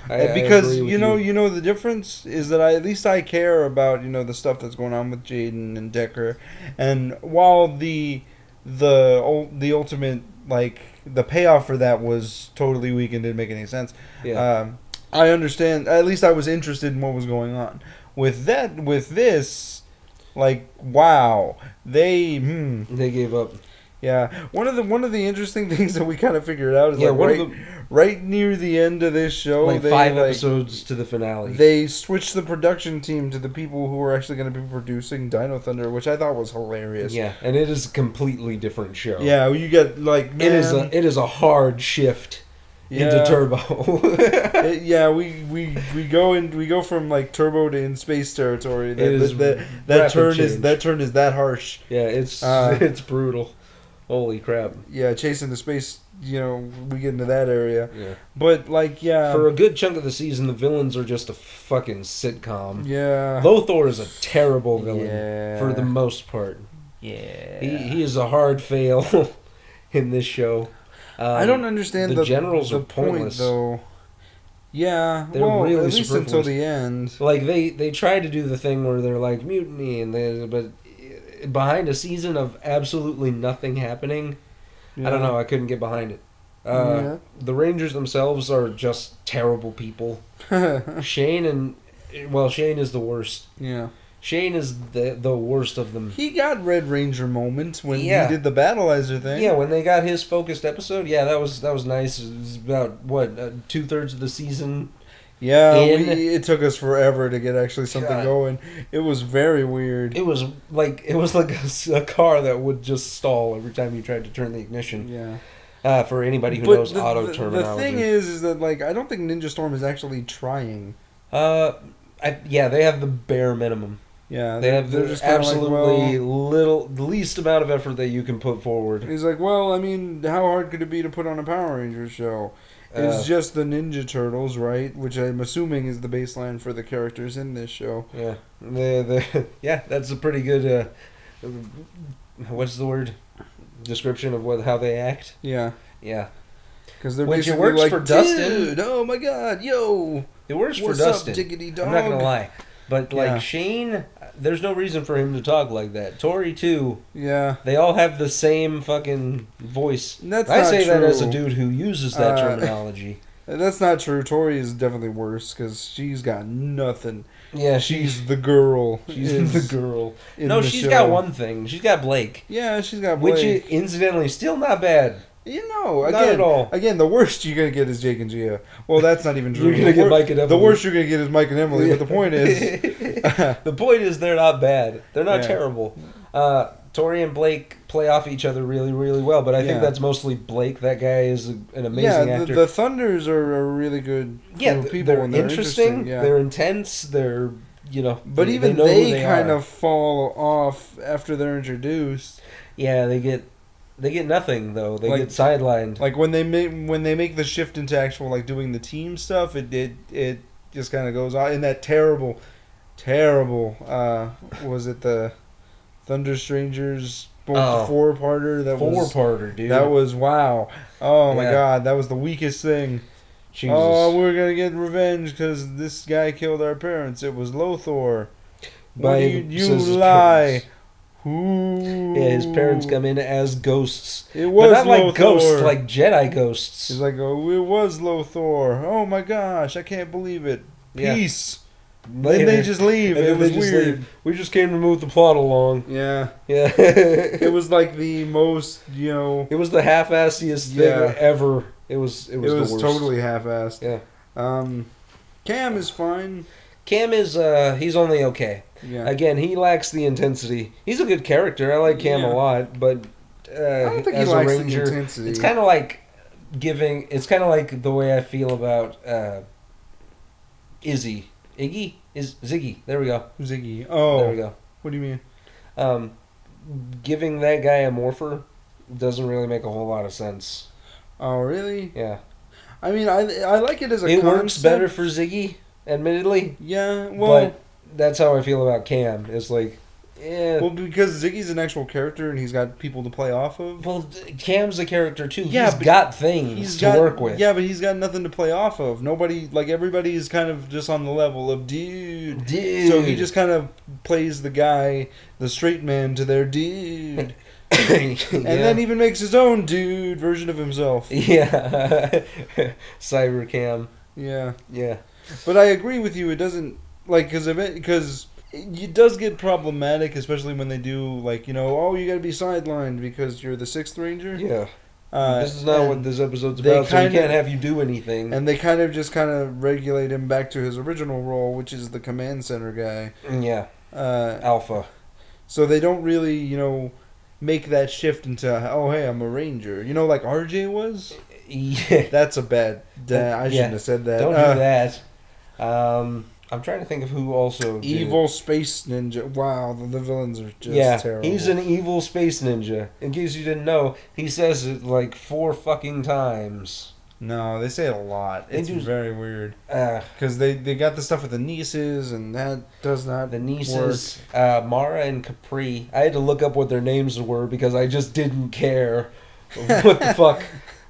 Speaker 1: Because you know the difference is that at least I care about the stuff that's going on with Jaden and Decker, and while the ultimate like. The payoff for that was totally weak and didn't make any sense.
Speaker 2: Yeah.
Speaker 1: I understand. At least I was interested in what was going on. With this, like, wow, they
Speaker 2: gave up.
Speaker 1: Yeah, one of the interesting things that we kind of figured out is right near the end of this show,
Speaker 2: like 5 episodes to the finale,
Speaker 1: they switched the production team to the people who were actually going to be producing Dino Thunder, which I thought was hilarious.
Speaker 2: Yeah, and it is a completely different show.
Speaker 1: Yeah, you get like
Speaker 2: it is a hard shift into Turbo.
Speaker 1: We go from like Turbo to in space territory.
Speaker 2: That
Speaker 1: turn is that harsh.
Speaker 2: Yeah, it's brutal. Holy crap.
Speaker 1: Yeah, chasing the space, we get into that area.
Speaker 2: Yeah.
Speaker 1: But, for
Speaker 2: a good chunk of the season, the villains are just a fucking sitcom.
Speaker 1: Yeah.
Speaker 2: Lothor is a terrible villain for the most part.
Speaker 1: Yeah.
Speaker 2: He is a hard fail in this show.
Speaker 1: I don't understand
Speaker 2: the generals are pointless.
Speaker 1: Point, though. Yeah,
Speaker 2: they're really
Speaker 1: at least until the end.
Speaker 2: Like, they try to do the thing where they're like, mutiny, but behind a season of absolutely nothing happening, I don't know, I couldn't get behind it. The Rangers themselves are just terrible people. Shane is the worst.
Speaker 1: Yeah.
Speaker 2: Shane is the worst of them.
Speaker 1: He got Red Ranger moments when he did the Battleizer thing.
Speaker 2: Yeah, when they got his focused episode, that was nice. It was about, 2/3 of the season.
Speaker 1: Yeah, it took us forever to get actually something going. It was very weird.
Speaker 2: It was like a car that would just stall every time you tried to turn the ignition.
Speaker 1: Yeah.
Speaker 2: For anybody who knows auto terminology.
Speaker 1: The thing is that I don't think Ninja Storm is actually trying.
Speaker 2: They have the bare minimum.
Speaker 1: Yeah,
Speaker 2: They have
Speaker 1: they're
Speaker 2: the
Speaker 1: just kind of
Speaker 2: absolutely
Speaker 1: like,
Speaker 2: the least amount of effort that you can put forward.
Speaker 1: he's like, well, I mean, how hard could it be to put on a Power Rangers show? It's just the Ninja Turtles, right? Which I'm assuming is the baseline for the characters in this show.
Speaker 2: Yeah, yeah, that's a pretty good. What's the word? Description of how they act.
Speaker 1: Yeah,
Speaker 2: Yeah,
Speaker 1: because they're
Speaker 2: which it
Speaker 1: basically
Speaker 2: works
Speaker 1: like,
Speaker 2: for Dustin.
Speaker 1: dude, oh my god, yo,
Speaker 2: It works for
Speaker 1: what's
Speaker 2: Dustin.
Speaker 1: up, diggity dog?
Speaker 2: I'm not gonna lie, but like
Speaker 1: Yeah.
Speaker 2: Shane, there's no reason for him to talk like that. Tori too.
Speaker 1: Yeah,
Speaker 2: They all have the same fucking voice.
Speaker 1: that's
Speaker 2: I
Speaker 1: not
Speaker 2: say that as a
Speaker 1: true.
Speaker 2: dude who uses that
Speaker 1: Uh,
Speaker 2: terminology.
Speaker 1: That's not true. Tori is definitely worse because she's got nothing.
Speaker 2: Yeah,
Speaker 1: She's the girl.
Speaker 2: she's the girl.
Speaker 1: in
Speaker 2: No,
Speaker 1: the
Speaker 2: she's
Speaker 1: show.
Speaker 2: got one thing. She's got Blake,
Speaker 1: Yeah, she's got Blake.
Speaker 2: which is incidentally still not bad.
Speaker 1: You know,
Speaker 2: Not at all.
Speaker 1: Again, the worst you're gonna get is Jake and Gia. Well, that's not even true.
Speaker 2: You're gonna get Mike and
Speaker 1: The
Speaker 2: Emily.
Speaker 1: worst you're gonna get is Mike and Emily. But the point is,
Speaker 2: the point is they're not bad. They're not
Speaker 1: Yeah.
Speaker 2: terrible. Tori and Blake play off each other really, really well. But I think that's mostly Blake. That guy is an amazing actor.
Speaker 1: the Thunders are a really good group of people.
Speaker 2: they're
Speaker 1: and they're
Speaker 2: interesting.
Speaker 1: Yeah.
Speaker 2: They're intense. They're
Speaker 1: But even
Speaker 2: know who
Speaker 1: they kind
Speaker 2: are.
Speaker 1: of fall off after they're introduced.
Speaker 2: Yeah, they get nothing though. They
Speaker 1: Like-
Speaker 2: get sidelined.
Speaker 1: Like when they make the shift into actual like doing the team stuff, it just kind of goes on in that terrible was it the Thunder Strangers four-parter that was
Speaker 2: Four-parter, dude.
Speaker 1: that was wow. Oh my
Speaker 2: Yeah.
Speaker 1: god, that was the weakest thing.
Speaker 2: Jesus.
Speaker 1: Oh, we're gonna get revenge because this guy killed our parents. It was Lothar.
Speaker 2: By
Speaker 1: You
Speaker 2: says his
Speaker 1: lie.
Speaker 2: parents.
Speaker 1: Who?
Speaker 2: Yeah, his parents come in as ghosts.
Speaker 1: It was
Speaker 2: But not like
Speaker 1: Lothar.
Speaker 2: ghosts, like Jedi ghosts.
Speaker 1: He's like, oh, it was Lothar. Oh my gosh, I can't believe it.
Speaker 2: Yeah.
Speaker 1: Peace. Then they just leave.
Speaker 2: And
Speaker 1: It
Speaker 2: then
Speaker 1: was
Speaker 2: they just
Speaker 1: weird.
Speaker 2: leave. We just came to move the plot along.
Speaker 1: Yeah.
Speaker 2: Yeah.
Speaker 1: It was like the most,
Speaker 2: It was the half-assiest
Speaker 1: Yeah.
Speaker 2: thing ever. It was the worst.
Speaker 1: totally half-assed.
Speaker 2: Yeah.
Speaker 1: Cam is fine.
Speaker 2: Cam is he's only okay.
Speaker 1: Yeah.
Speaker 2: Again, he lacks the intensity. He's a good character. I like Cam
Speaker 1: Yeah.
Speaker 2: a lot, but
Speaker 1: I don't think he
Speaker 2: as a
Speaker 1: likes the
Speaker 2: ranger,
Speaker 1: intensity.
Speaker 2: it's kind of like it's kind of like the way I feel about Ziggy. There we go.
Speaker 1: Ziggy. Oh.
Speaker 2: There we go.
Speaker 1: What do you mean?
Speaker 2: Giving that guy a morpher doesn't really make a whole lot of sense.
Speaker 1: Oh, really?
Speaker 2: Yeah.
Speaker 1: I mean, I like it as a
Speaker 2: It
Speaker 1: concept.
Speaker 2: works better for Ziggy, admittedly.
Speaker 1: Yeah, well...
Speaker 2: But that's how I feel about Cam. It's like,
Speaker 1: Well, because Ziggy's an actual character and he's got people to play off of.
Speaker 2: Well, Cam's a character too.
Speaker 1: Yeah,
Speaker 2: He's
Speaker 1: but
Speaker 2: got things to work with.
Speaker 1: Yeah, but he's got nothing to play off of. Nobody, like, everybody is kind of just on the level of dude. So he just kind of plays the guy, the straight man, to their dude. And then even makes his own dude version of himself.
Speaker 2: Yeah. Cyber Cam.
Speaker 1: Yeah.
Speaker 2: Yeah.
Speaker 1: But I agree with you. It doesn't, like, because it does get problematic, especially when they do, like, oh, you got to be sidelined because you're the Sixth Ranger.
Speaker 2: Yeah. This is not what this episode's
Speaker 1: they
Speaker 2: about, so we
Speaker 1: kinda-
Speaker 2: can't have you do anything.
Speaker 1: And they kind of regulate him back to his original role, which is the command center guy.
Speaker 2: Yeah.
Speaker 1: Uh,
Speaker 2: Alpha.
Speaker 1: so they don't really, make that shift into, oh, hey, I'm a ranger. Like RJ was?
Speaker 2: Yeah.
Speaker 1: That's a bad... I shouldn't have said that.
Speaker 2: Don't do that. I'm trying to think of who also did.
Speaker 1: Evil space ninja. Wow, the villains are just terrible.
Speaker 2: He's an evil space ninja. In case you didn't know, he says it like 4 fucking times.
Speaker 1: No, they say it a lot.
Speaker 2: They
Speaker 1: It's
Speaker 2: do-
Speaker 1: very weird. Because they got the stuff with the nieces, and that does not
Speaker 2: The nieces, Mara and Capri. I had to look up what their names were because I just didn't care what the fuck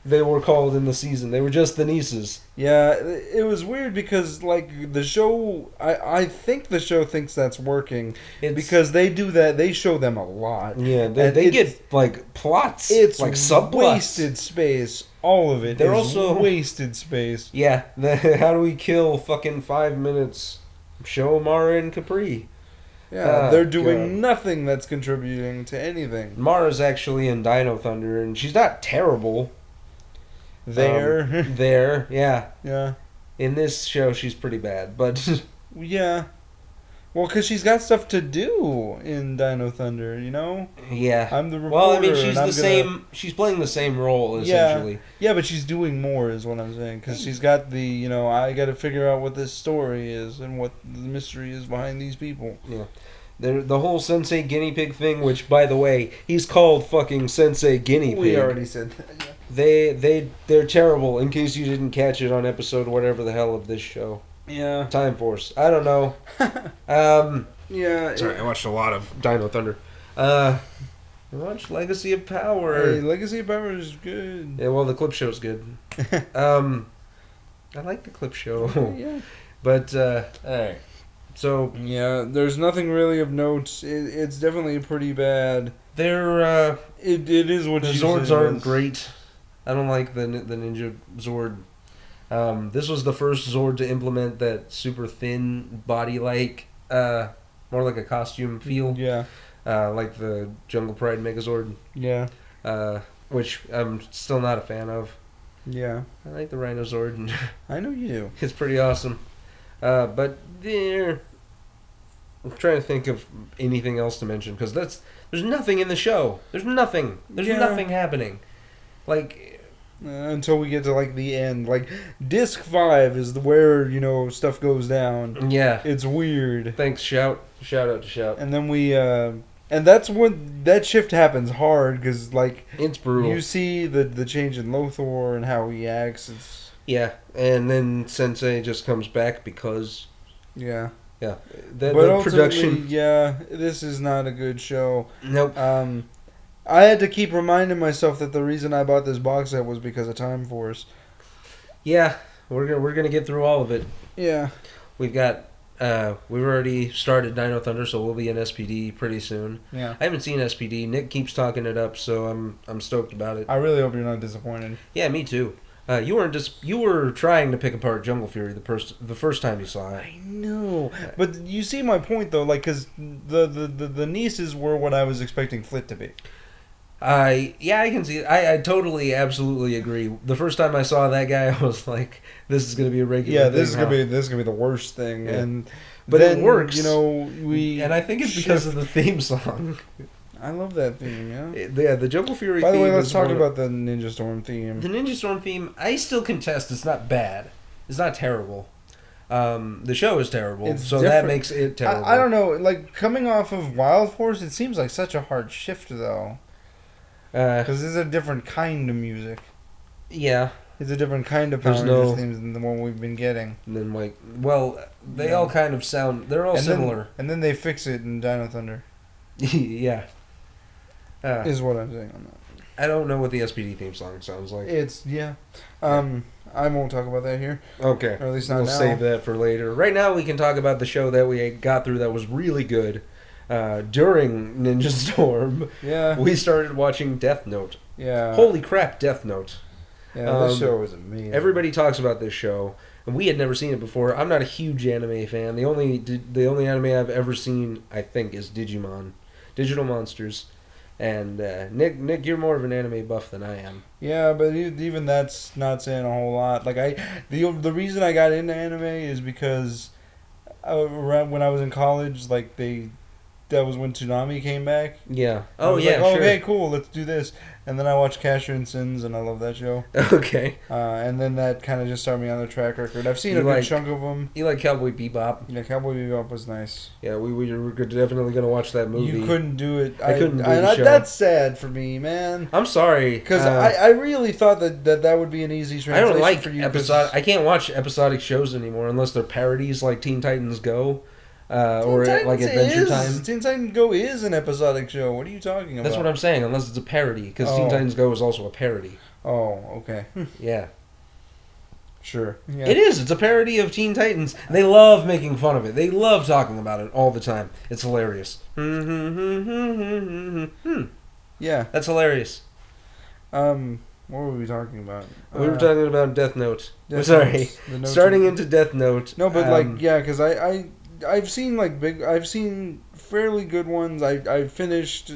Speaker 2: they were called in the season. They were just the nieces.
Speaker 1: Yeah, it was weird because, like, the show... I think the show thinks that's working. Because they do that. They show them a lot.
Speaker 2: Yeah,
Speaker 1: And
Speaker 2: they get, like, plots.
Speaker 1: It's
Speaker 2: like subplots.
Speaker 1: wasted space. All of it
Speaker 2: They're
Speaker 1: is
Speaker 2: also-
Speaker 1: wasted space.
Speaker 2: Yeah, how do we kill fucking 5 minutes? Show Mara and Capri.
Speaker 1: Yeah, they're doing
Speaker 2: God.
Speaker 1: nothing that's contributing to anything.
Speaker 2: Mara's actually in Dino Thunder, and she's not terrible.
Speaker 1: There.
Speaker 2: There, yeah.
Speaker 1: Yeah.
Speaker 2: In this show, she's pretty bad, but
Speaker 1: Yeah. Well, because she's got stuff to do in Dino Thunder,
Speaker 2: yeah.
Speaker 1: I'm the reporter.
Speaker 2: Well, I mean, she's
Speaker 1: and
Speaker 2: the
Speaker 1: I'm gonna-
Speaker 2: same. She's playing the same role essentially.
Speaker 1: Yeah, but she's doing more, is what I'm saying. Because she's got the, I got to figure out what this story is and what the mystery is behind these people.
Speaker 2: Yeah. The whole Sensei Guinea Pig thing, which, by the way, he's called fucking Sensei Guinea Pig.
Speaker 1: We already said that, yeah.
Speaker 2: They're terrible, in case you didn't catch it on episode whatever the hell of this show.
Speaker 1: Yeah.
Speaker 2: Time Force. I don't know.
Speaker 1: Yeah.
Speaker 2: Sorry, I watched a lot of Dino Thunder. I watched Legacy of Power.
Speaker 1: Hey, Legacy of Power is good.
Speaker 2: Yeah, well, the clip show's good. I like the clip show.
Speaker 1: Yeah.
Speaker 2: But, alright. So...
Speaker 1: Yeah, there's nothing really of note. It's definitely pretty bad.
Speaker 2: They're,
Speaker 1: It is what
Speaker 2: the
Speaker 1: you
Speaker 2: Zords
Speaker 1: said it
Speaker 2: aren't
Speaker 1: was.
Speaker 2: great. I don't like the Ninja Zord. This was the first Zord to implement that super thin body-like, more like a costume feel.
Speaker 1: Yeah.
Speaker 2: Like the Jungle Pride Megazord.
Speaker 1: Yeah.
Speaker 2: Which I'm still not a fan of.
Speaker 1: Yeah.
Speaker 2: I like the Rhino Zord.
Speaker 1: I know you do.
Speaker 2: It's pretty awesome. But I'm trying to think of anything else to mention, because there's nothing in the show. There's nothing. There's nothing happening. Like...
Speaker 1: until we get to, like, the end. Like, Disc 5 is where, stuff goes down.
Speaker 2: Yeah.
Speaker 1: It's weird.
Speaker 2: Thanks, Shout out to Shout.
Speaker 1: And then we, and that's when that shift happens hard, because, like...
Speaker 2: It's brutal.
Speaker 1: You see the change in Lothor and how he acts. It's...
Speaker 2: Yeah, and then Sensei just comes back because...
Speaker 1: Yeah.
Speaker 2: Yeah.
Speaker 1: But
Speaker 2: The
Speaker 1: ultimately,
Speaker 2: production...
Speaker 1: yeah, this is not a good show.
Speaker 2: Nope.
Speaker 1: I had to keep reminding myself that the reason I bought this box set was because of Time Force.
Speaker 2: Yeah, we're gonna get through all of it.
Speaker 1: Yeah.
Speaker 2: We've got... we've already started Dino Thunder, so we'll be in SPD pretty soon.
Speaker 1: Yeah.
Speaker 2: I haven't seen SPD. Nick keeps talking it up, so I'm stoked about it.
Speaker 1: I really hope you're not disappointed.
Speaker 2: Yeah, me too. You were trying to pick apart Jungle Fury the first time you saw it.
Speaker 1: I know, but you see my point though, like, because the nieces were what I was expecting Flit to be.
Speaker 2: I can see it. I totally, absolutely agree. The first time I saw that guy, I was like, "This is gonna be a regular."
Speaker 1: Yeah,
Speaker 2: thing,
Speaker 1: this is gonna be the worst thing,
Speaker 2: Yeah.
Speaker 1: and
Speaker 2: But
Speaker 1: then,
Speaker 2: it works.
Speaker 1: And
Speaker 2: I think it's because of the theme song.
Speaker 1: I love that theme. Yeah.
Speaker 2: Yeah, the Jungle Fury.
Speaker 1: By the way,
Speaker 2: theme
Speaker 1: let's
Speaker 2: is
Speaker 1: talk
Speaker 2: one of-
Speaker 1: about the Ninja Storm theme.
Speaker 2: the Ninja Storm theme. I still contest it's not bad. It's not terrible. The show is terrible,
Speaker 1: It's
Speaker 2: so
Speaker 1: different.
Speaker 2: that makes it terrible.
Speaker 1: I don't know, like, coming off of Wild Force, it seems like such a hard shift though, because it's a different kind of music.
Speaker 2: Yeah.
Speaker 1: It's a different kind of Power
Speaker 2: There's
Speaker 1: Rangers
Speaker 2: no-
Speaker 1: themes than the one we've been getting.
Speaker 2: And then like, well, they
Speaker 1: Yeah.
Speaker 2: all kind of sound. They're all
Speaker 1: And
Speaker 2: similar.
Speaker 1: and then they fix it in Dino Thunder.
Speaker 2: Yeah.
Speaker 1: Is what I'm saying on that.
Speaker 2: I don't know what the SPD theme song sounds like.
Speaker 1: It's I won't talk about that here,
Speaker 2: Okay.
Speaker 1: or at least not
Speaker 2: We'll
Speaker 1: now.
Speaker 2: save that for later. Right now, we can talk about the show that we got through that was really good. During Ninja Storm,
Speaker 1: Yeah,
Speaker 2: we started watching Death Note.
Speaker 1: yeah.
Speaker 2: Holy crap, Death Note.
Speaker 1: Yeah, this show is amazing.
Speaker 2: Everybody talks about this show, and we had never seen it before. I'm not a huge anime fan. The only anime I've ever seen, I think, is Digimon, Digital Monsters. And Nick, you're more of an anime buff than I am.
Speaker 1: Yeah, but even that's not saying a whole lot. Like the reason I got into anime is because around when I was in college, like that was when Toonami came back.
Speaker 2: Yeah.
Speaker 1: I
Speaker 2: Oh
Speaker 1: was
Speaker 2: yeah.
Speaker 1: like,
Speaker 2: Sure.
Speaker 1: okay, cool, let's do this. And then I watched Casher and Sins, and I love that show.
Speaker 2: Okay.
Speaker 1: And then that kind of just started me on the track record. I've seen
Speaker 2: You
Speaker 1: a good
Speaker 2: like-
Speaker 1: chunk of them.
Speaker 2: You like Cowboy Bebop?
Speaker 1: Yeah, Cowboy Bebop was nice.
Speaker 2: Yeah, we were definitely gonna watch that movie.
Speaker 1: You couldn't do it.
Speaker 2: I couldn't do the show.
Speaker 1: That's sad for me, man.
Speaker 2: I'm sorry,
Speaker 1: Because I really thought that would be an easy
Speaker 2: I
Speaker 1: translation
Speaker 2: don't like
Speaker 1: for you. 'cause-
Speaker 2: episodic. I can't watch episodic shows anymore unless they're parodies like Teen Titans Go, or
Speaker 1: Teen
Speaker 2: like
Speaker 1: Titans
Speaker 2: Adventure
Speaker 1: is-
Speaker 2: Time.
Speaker 1: Teen Titans Go is an episodic show. What are you talking about?
Speaker 2: That's what I'm saying. Unless it's a parody, because
Speaker 1: Oh.
Speaker 2: Teen Titans Go is also a parody.
Speaker 1: Oh, okay.
Speaker 2: Yeah,
Speaker 1: Sure. Yeah.
Speaker 2: it is. It's a parody of Teen Titans. They love making fun of it. They love talking about it all the time. It's hilarious.
Speaker 1: Yeah.
Speaker 2: That's hilarious.
Speaker 1: What were we talking about?
Speaker 2: We were talking about Death Note.
Speaker 1: Death
Speaker 2: Sorry,
Speaker 1: Notes, the notes
Speaker 2: starting
Speaker 1: of-
Speaker 2: into Death Note.
Speaker 1: No, but yeah, because I've seen I've seen fairly good ones. I finished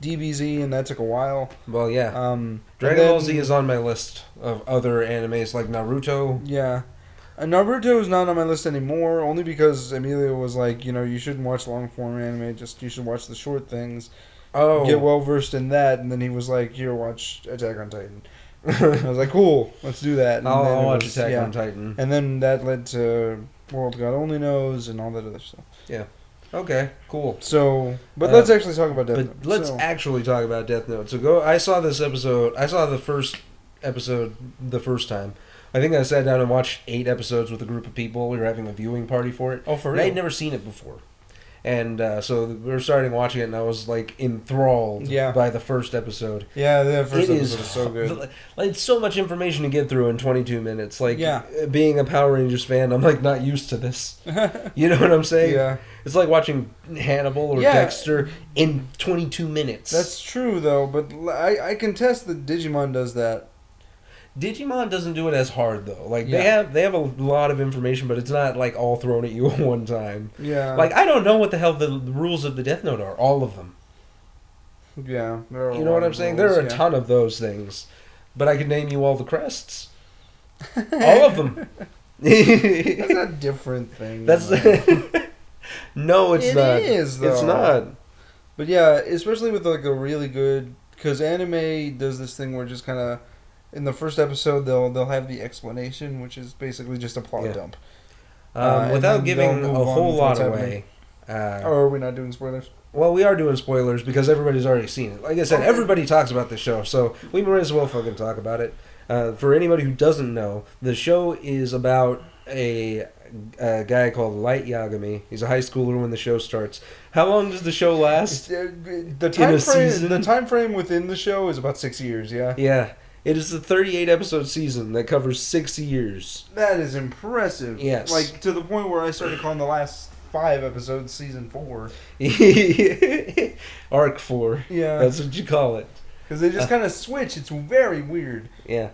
Speaker 1: DBZ, and that took a while.
Speaker 2: Well, yeah. Dragon Ball Z is on my list of other animes like Naruto.
Speaker 1: Yeah. Naruto is not on my list anymore, only because Emilio was like, you shouldn't watch long form anime, you should watch the short things.
Speaker 2: Oh,
Speaker 1: Get well versed in that, and then he was like, here, watch Attack on Titan. I was like, cool, let's do that. And then
Speaker 2: I'll
Speaker 1: it
Speaker 2: watch
Speaker 1: was-
Speaker 2: Attack
Speaker 1: yeah.
Speaker 2: on Titan.
Speaker 1: And then that led to World God Only Knows and all that other stuff.
Speaker 2: Yeah. Okay, cool.
Speaker 1: So, but let's actually talk about Death Note.
Speaker 2: Let's actually talk about Death Note. So I saw this episode. I saw the first episode the first time. I think I sat down and watched 8 episodes with a group of people. We were having a viewing party for it.
Speaker 1: Oh, for real?
Speaker 2: I'd never seen it before. And so we were starting watching it, and I was like enthralled by the first episode.
Speaker 1: Yeah, the first episode is so good.
Speaker 2: Like, it's so much information to get through in 22 minutes. Like, being a Power Rangers fan, I'm like not used to this. You know what I'm saying?
Speaker 1: Yeah.
Speaker 2: It's like watching Hannibal or Dexter in 22 minutes.
Speaker 1: That's true, though, but I contest that Digimon does that.
Speaker 2: Digimon doesn't do it as hard though. Like they have a lot of information, but it's not like all thrown at you at one time.
Speaker 1: Yeah.
Speaker 2: Like I don't know what the hell the rules of the Death Note are. All of them.
Speaker 1: Yeah.
Speaker 2: You know what I'm saying? There are a ton of those things, but I could name you all the crests. All of them.
Speaker 1: That's a different thing.
Speaker 2: That's no, it's not.
Speaker 1: It is though.
Speaker 2: It's not.
Speaker 1: But yeah, especially with like a really good, because anime does this thing where just kind of. In the first episode, they'll have the explanation, which is basically just a plot dump.
Speaker 2: Without giving a whole lot away.
Speaker 1: Or are we not doing spoilers?
Speaker 2: Well, we are doing spoilers because everybody's already seen it. Like I said, everybody talks about this show, so we might as well fucking talk about it. For anybody who doesn't know, the show is about a guy called Light Yagami. He's a high schooler when the show starts. How long does the show last?
Speaker 1: The time frame within the show is about 6 years, yeah?
Speaker 2: Yeah. It is a 38-episode season that covers 6 years.
Speaker 1: That is impressive.
Speaker 2: Yes.
Speaker 1: Like, to the point where I started calling the last 5 episodes Season 4.
Speaker 2: Arc 4.
Speaker 1: Yeah.
Speaker 2: That's what you call it.
Speaker 1: Because they just kind of switch. It's very weird.
Speaker 2: Yeah.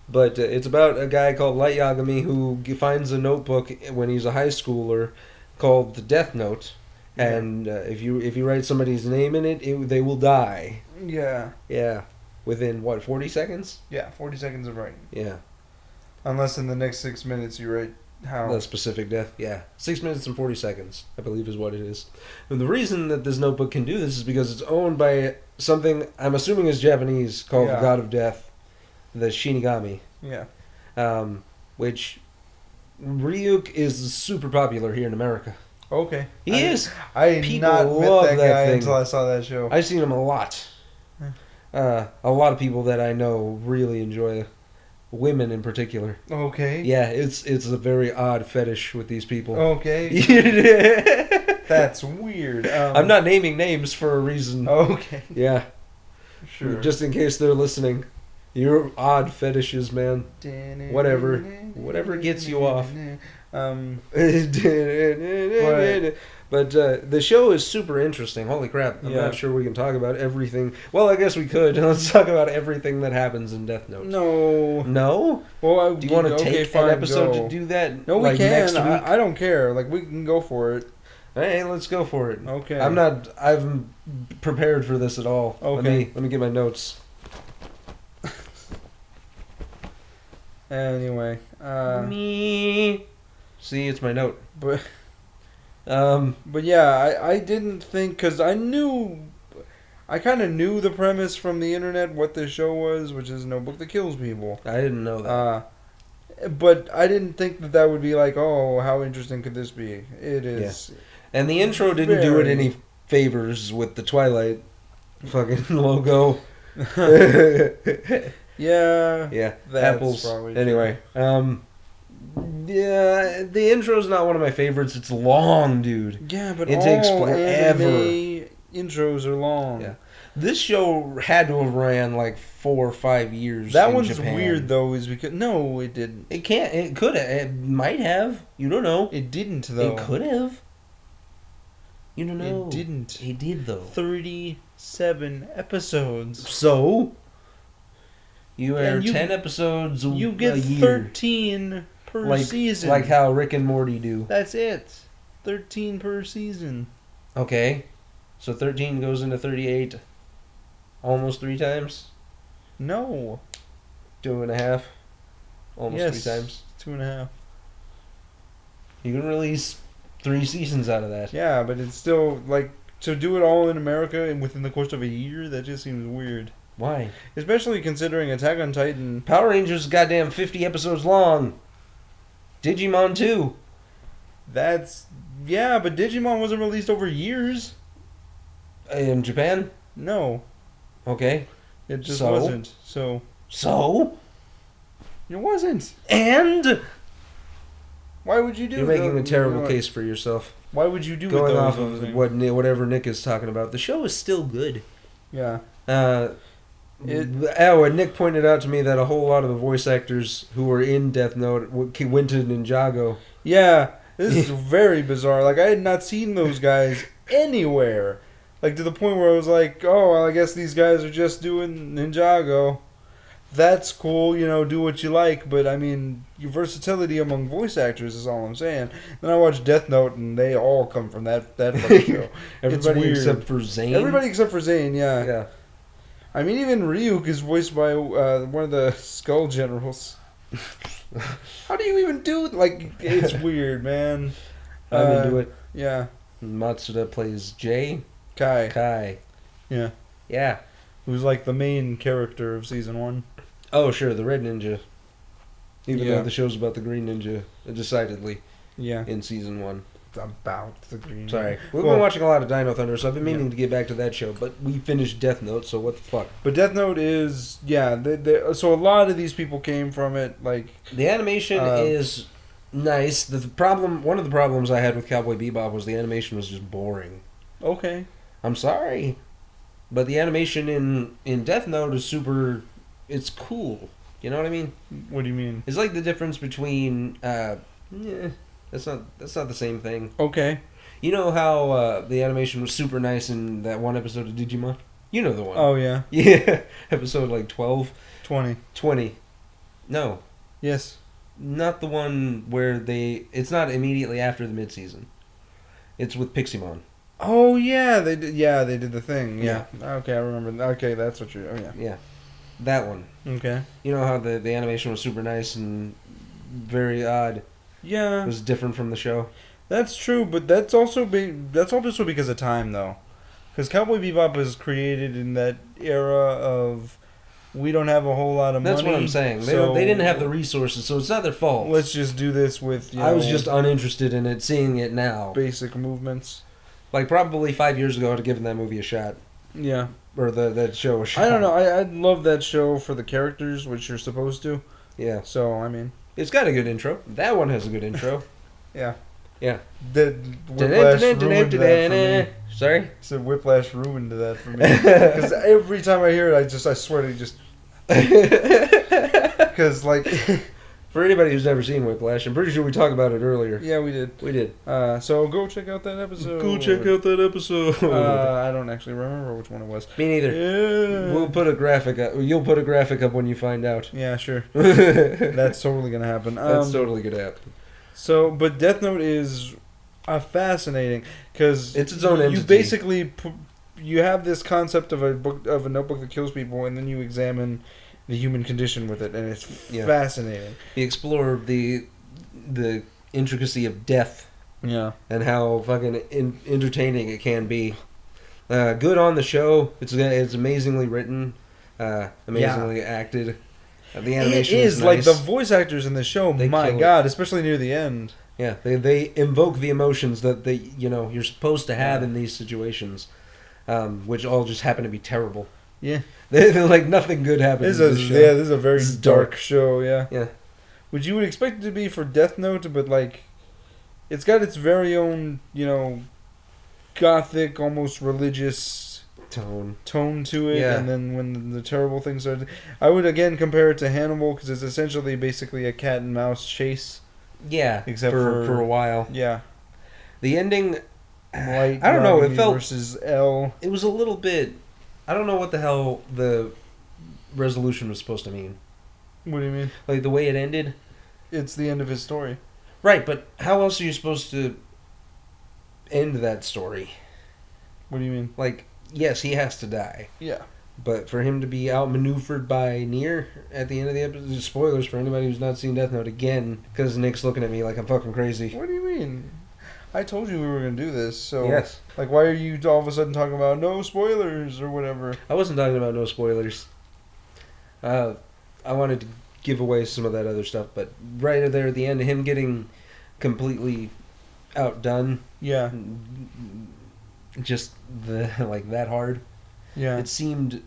Speaker 2: But it's about a guy called Light Yagami who finds a notebook when he's a high schooler called the Death Note. And if you write somebody's name in it, they will die.
Speaker 1: Yeah.
Speaker 2: Yeah. Within, 40 seconds?
Speaker 1: Yeah, 40 seconds of writing.
Speaker 2: Yeah.
Speaker 1: Unless in the next 6 minutes you write how...
Speaker 2: The specific death, yeah. 6 minutes and 40 seconds, I believe is what it is. And the reason that this notebook can do this is because it's owned by something, I'm assuming is Japanese, called the God of Death, the Shinigami.
Speaker 1: Yeah.
Speaker 2: Which, Ryuk is super popular here in America.
Speaker 1: Okay.
Speaker 2: He is.
Speaker 1: I did not met that guy until I saw that show.
Speaker 2: I've seen him a lot. A lot of people that I know really enjoy, women in particular.
Speaker 1: Okay.
Speaker 2: Yeah, it's a very odd fetish with these people.
Speaker 1: Okay. That's weird.
Speaker 2: I'm not naming names for a reason.
Speaker 1: Okay.
Speaker 2: Yeah.
Speaker 1: Sure.
Speaker 2: Just in case they're listening. Your odd fetishes, man. Whatever gets you off. But the show is super interesting. Holy crap. I'm not sure we can talk about everything. Well, I guess we could. Let's talk about everything that happens in Death Note.
Speaker 1: No.
Speaker 2: No?
Speaker 1: Well,
Speaker 2: do you want to take an episode to do that?
Speaker 1: No, we can.
Speaker 2: Next week?
Speaker 1: I don't care. Like, we can go for it.
Speaker 2: Hey, let's go for it.
Speaker 1: Okay.
Speaker 2: I'm prepared for this at all.
Speaker 1: Okay.
Speaker 2: Let me get my notes.
Speaker 1: Anyway.
Speaker 2: Me. See, it's my note.
Speaker 1: But yeah, I didn't think, because I kind of knew the premise from the internet, what the show was, which is a notebook that kills people.
Speaker 2: I didn't know that.
Speaker 1: But I didn't think that would be like, oh, how interesting could this be? It is.
Speaker 2: Yeah. And the intro didn't do it any favors with the Twilight fucking logo. Yeah. Apples. Anyway, yeah, the intro's not one of my favorites. It's long, dude.
Speaker 1: Yeah, but
Speaker 2: it takes forever.
Speaker 1: Intros are long.
Speaker 2: Yeah. This show had to have ran like 4 or 5 years.
Speaker 1: That one's
Speaker 2: Japan.
Speaker 1: weird though, is because no, it didn't.
Speaker 2: It can't. It could have. It might have. You don't know.
Speaker 1: It didn't though.
Speaker 2: It could have. You don't know.
Speaker 1: It didn't.
Speaker 2: It did though.
Speaker 1: 37 episodes.
Speaker 2: So you air 10 episodes.
Speaker 1: You get
Speaker 2: a year.
Speaker 1: 13 per season.
Speaker 2: Like how Rick and Morty do.
Speaker 1: That's it. 13 per season.
Speaker 2: Okay. So 13 goes into 38 almost 3 times?
Speaker 1: No.
Speaker 2: 2.5? Almost 3 times?
Speaker 1: 2.5.
Speaker 2: You can release 3 seasons out of that.
Speaker 1: Yeah, but it's still, like, to do it all in America and within the course of a year, that just seems weird.
Speaker 2: Why?
Speaker 1: Especially considering Attack on Titan.
Speaker 2: Power Rangers is goddamn 50 episodes long. Digimon too.
Speaker 1: That's Yeah, but Digimon wasn't released over years.
Speaker 2: In Japan?
Speaker 1: No.
Speaker 2: Okay.
Speaker 1: It just wasn't. So? It wasn't.
Speaker 2: And?
Speaker 1: Why would you do
Speaker 2: You're making a terrible case for yourself.
Speaker 1: Why would you do it
Speaker 2: Going
Speaker 1: though?
Speaker 2: off of whatever Nick is talking about. The show is still good.
Speaker 1: Yeah.
Speaker 2: And Nick pointed out to me that a whole lot of the voice actors who were in Death Note went to Ninjago.
Speaker 1: Yeah. This is very bizarre. Like, I had not seen those guys anywhere. Like, to the point where I was like, oh, well, I guess these guys are just doing Ninjago. That's cool, do what you like, but I mean, your versatility among voice actors is all I'm saying. Then I watched Death Note, and they all come from that fucking show.
Speaker 2: Everybody except for Zane?
Speaker 1: Everybody except for Zane, yeah.
Speaker 2: Yeah.
Speaker 1: I mean, even Ryuk is voiced by one of the Skull Generals. How do you even do it? Like, it's weird, man.
Speaker 2: I'm into it.
Speaker 1: Yeah.
Speaker 2: Matsuda plays Jay.
Speaker 1: Kai. Yeah.
Speaker 2: Yeah.
Speaker 1: Who's like the main character of season 1.
Speaker 2: Oh, sure, the Red Ninja. Even though the show's about the Green Ninja, decidedly.
Speaker 1: Yeah.
Speaker 2: In season 1.
Speaker 1: About the Green Ninja.
Speaker 2: Sorry. We've been watching a lot of Dino Thunder, so I've been meaning to get back to that show, but we finished Death Note, so what the fuck?
Speaker 1: But Death Note is, so a lot of these people came from it, like...
Speaker 2: The animation is nice. One of the problems I had with Cowboy Bebop was the animation was just boring.
Speaker 1: Okay.
Speaker 2: I'm sorry. But the animation in Death Note is super... It's cool. You know what I mean?
Speaker 1: What do you mean?
Speaker 2: It's like the difference between... that's not the same thing.
Speaker 1: Okay.
Speaker 2: You know how the animation was super nice in that one episode of Digimon? You know the one.
Speaker 1: Oh, yeah.
Speaker 2: Yeah. Episode like 12?
Speaker 1: 20.
Speaker 2: No.
Speaker 1: Yes.
Speaker 2: Not the one where it's not immediately after the mid-season. It's with Piximon.
Speaker 1: Oh, yeah. They did the thing. Yeah. Okay, I remember. Okay, that's what you're... Oh, yeah.
Speaker 2: Yeah. That one.
Speaker 1: Okay.
Speaker 2: You know how the animation was super nice and very odd?
Speaker 1: Yeah.
Speaker 2: It was different from the show.
Speaker 1: That's true, but that's also because of time, though. Because Cowboy Bebop was created in that era of we don't have a whole lot of money.
Speaker 2: That's what I'm saying. They didn't have the resources, so it's not their fault.
Speaker 1: Let's just do this with,
Speaker 2: I was just uninterested in it, seeing it now.
Speaker 1: Basic movements.
Speaker 2: Like, probably 5 years ago, I'd have given that movie a shot.
Speaker 1: Yeah.
Speaker 2: Or that show a shot.
Speaker 1: I don't know. I love that show for the characters, which you're supposed to.
Speaker 2: Yeah.
Speaker 1: So, I mean...
Speaker 2: It's got a good intro. That one has a good intro.
Speaker 1: Yeah.
Speaker 2: Yeah.
Speaker 1: Whiplash ruined that for me.
Speaker 2: Sorry?
Speaker 1: So Whiplash ruined that for me. Because every time I hear it, I swear to just... Because, like...
Speaker 2: For anybody who's never seen Whiplash, I'm pretty sure we talked about it earlier.
Speaker 1: Yeah, we did.
Speaker 2: We did.
Speaker 1: So go check out that episode. I don't actually remember which one it was.
Speaker 2: Me neither.
Speaker 1: Yeah.
Speaker 2: We'll put a graphic up. You'll put a graphic up when you find out.
Speaker 1: Yeah, sure. That's totally going to happen.
Speaker 2: That's totally going to happen.
Speaker 1: So, but Death Note is fascinating because
Speaker 2: it's its own entity.
Speaker 1: You basically you have this concept of a notebook that kills people, and then you examine the human condition with it, and it's fascinating.
Speaker 2: You explore the intricacy of death, and how fucking entertaining it can be. Good on the show. It's amazingly written, amazingly acted. The animation is nice.
Speaker 1: Like the voice actors in the show. My God, especially near the end.
Speaker 2: Yeah, they invoke the emotions that you're supposed to have in these situations, which all just happen to be terrible.
Speaker 1: Yeah.
Speaker 2: They're like nothing good happens in this show.
Speaker 1: Yeah, this is a very dark show, yeah.
Speaker 2: Yeah.
Speaker 1: Which you would expect it to be for Death Note, but like it's got its very own, gothic, almost religious
Speaker 2: tone
Speaker 1: to it, and then when the terrible things are... I would again compare it to Hannibal, because it's essentially basically a cat and mouse chase.
Speaker 2: Yeah,
Speaker 1: except
Speaker 2: for a while.
Speaker 1: Yeah.
Speaker 2: The ending...
Speaker 1: Light
Speaker 2: I don't know, it felt...
Speaker 1: versus L.
Speaker 2: It was a little bit... I don't know what the hell the resolution was supposed to mean.
Speaker 1: What do you mean?
Speaker 2: Like, the way it ended?
Speaker 1: It's the end of his story.
Speaker 2: Right, but how else are you supposed to end that story?
Speaker 1: What do you mean?
Speaker 2: Like, yes, he has to die.
Speaker 1: Yeah.
Speaker 2: But for him to be outmaneuvered by Nier at the end of the episode... Spoilers for anybody who's not seen Death Note again, because Nick's looking at me like I'm fucking crazy.
Speaker 1: What do you mean? I told you we were going to do this, so...
Speaker 2: Yes.
Speaker 1: Like, why are you all of a sudden talking about no spoilers or whatever?
Speaker 2: I wasn't talking about no spoilers. I wanted to give away some of that other stuff, but right there at the end, him getting completely outdone.
Speaker 1: Yeah.
Speaker 2: Just that hard.
Speaker 1: Yeah.
Speaker 2: It seemed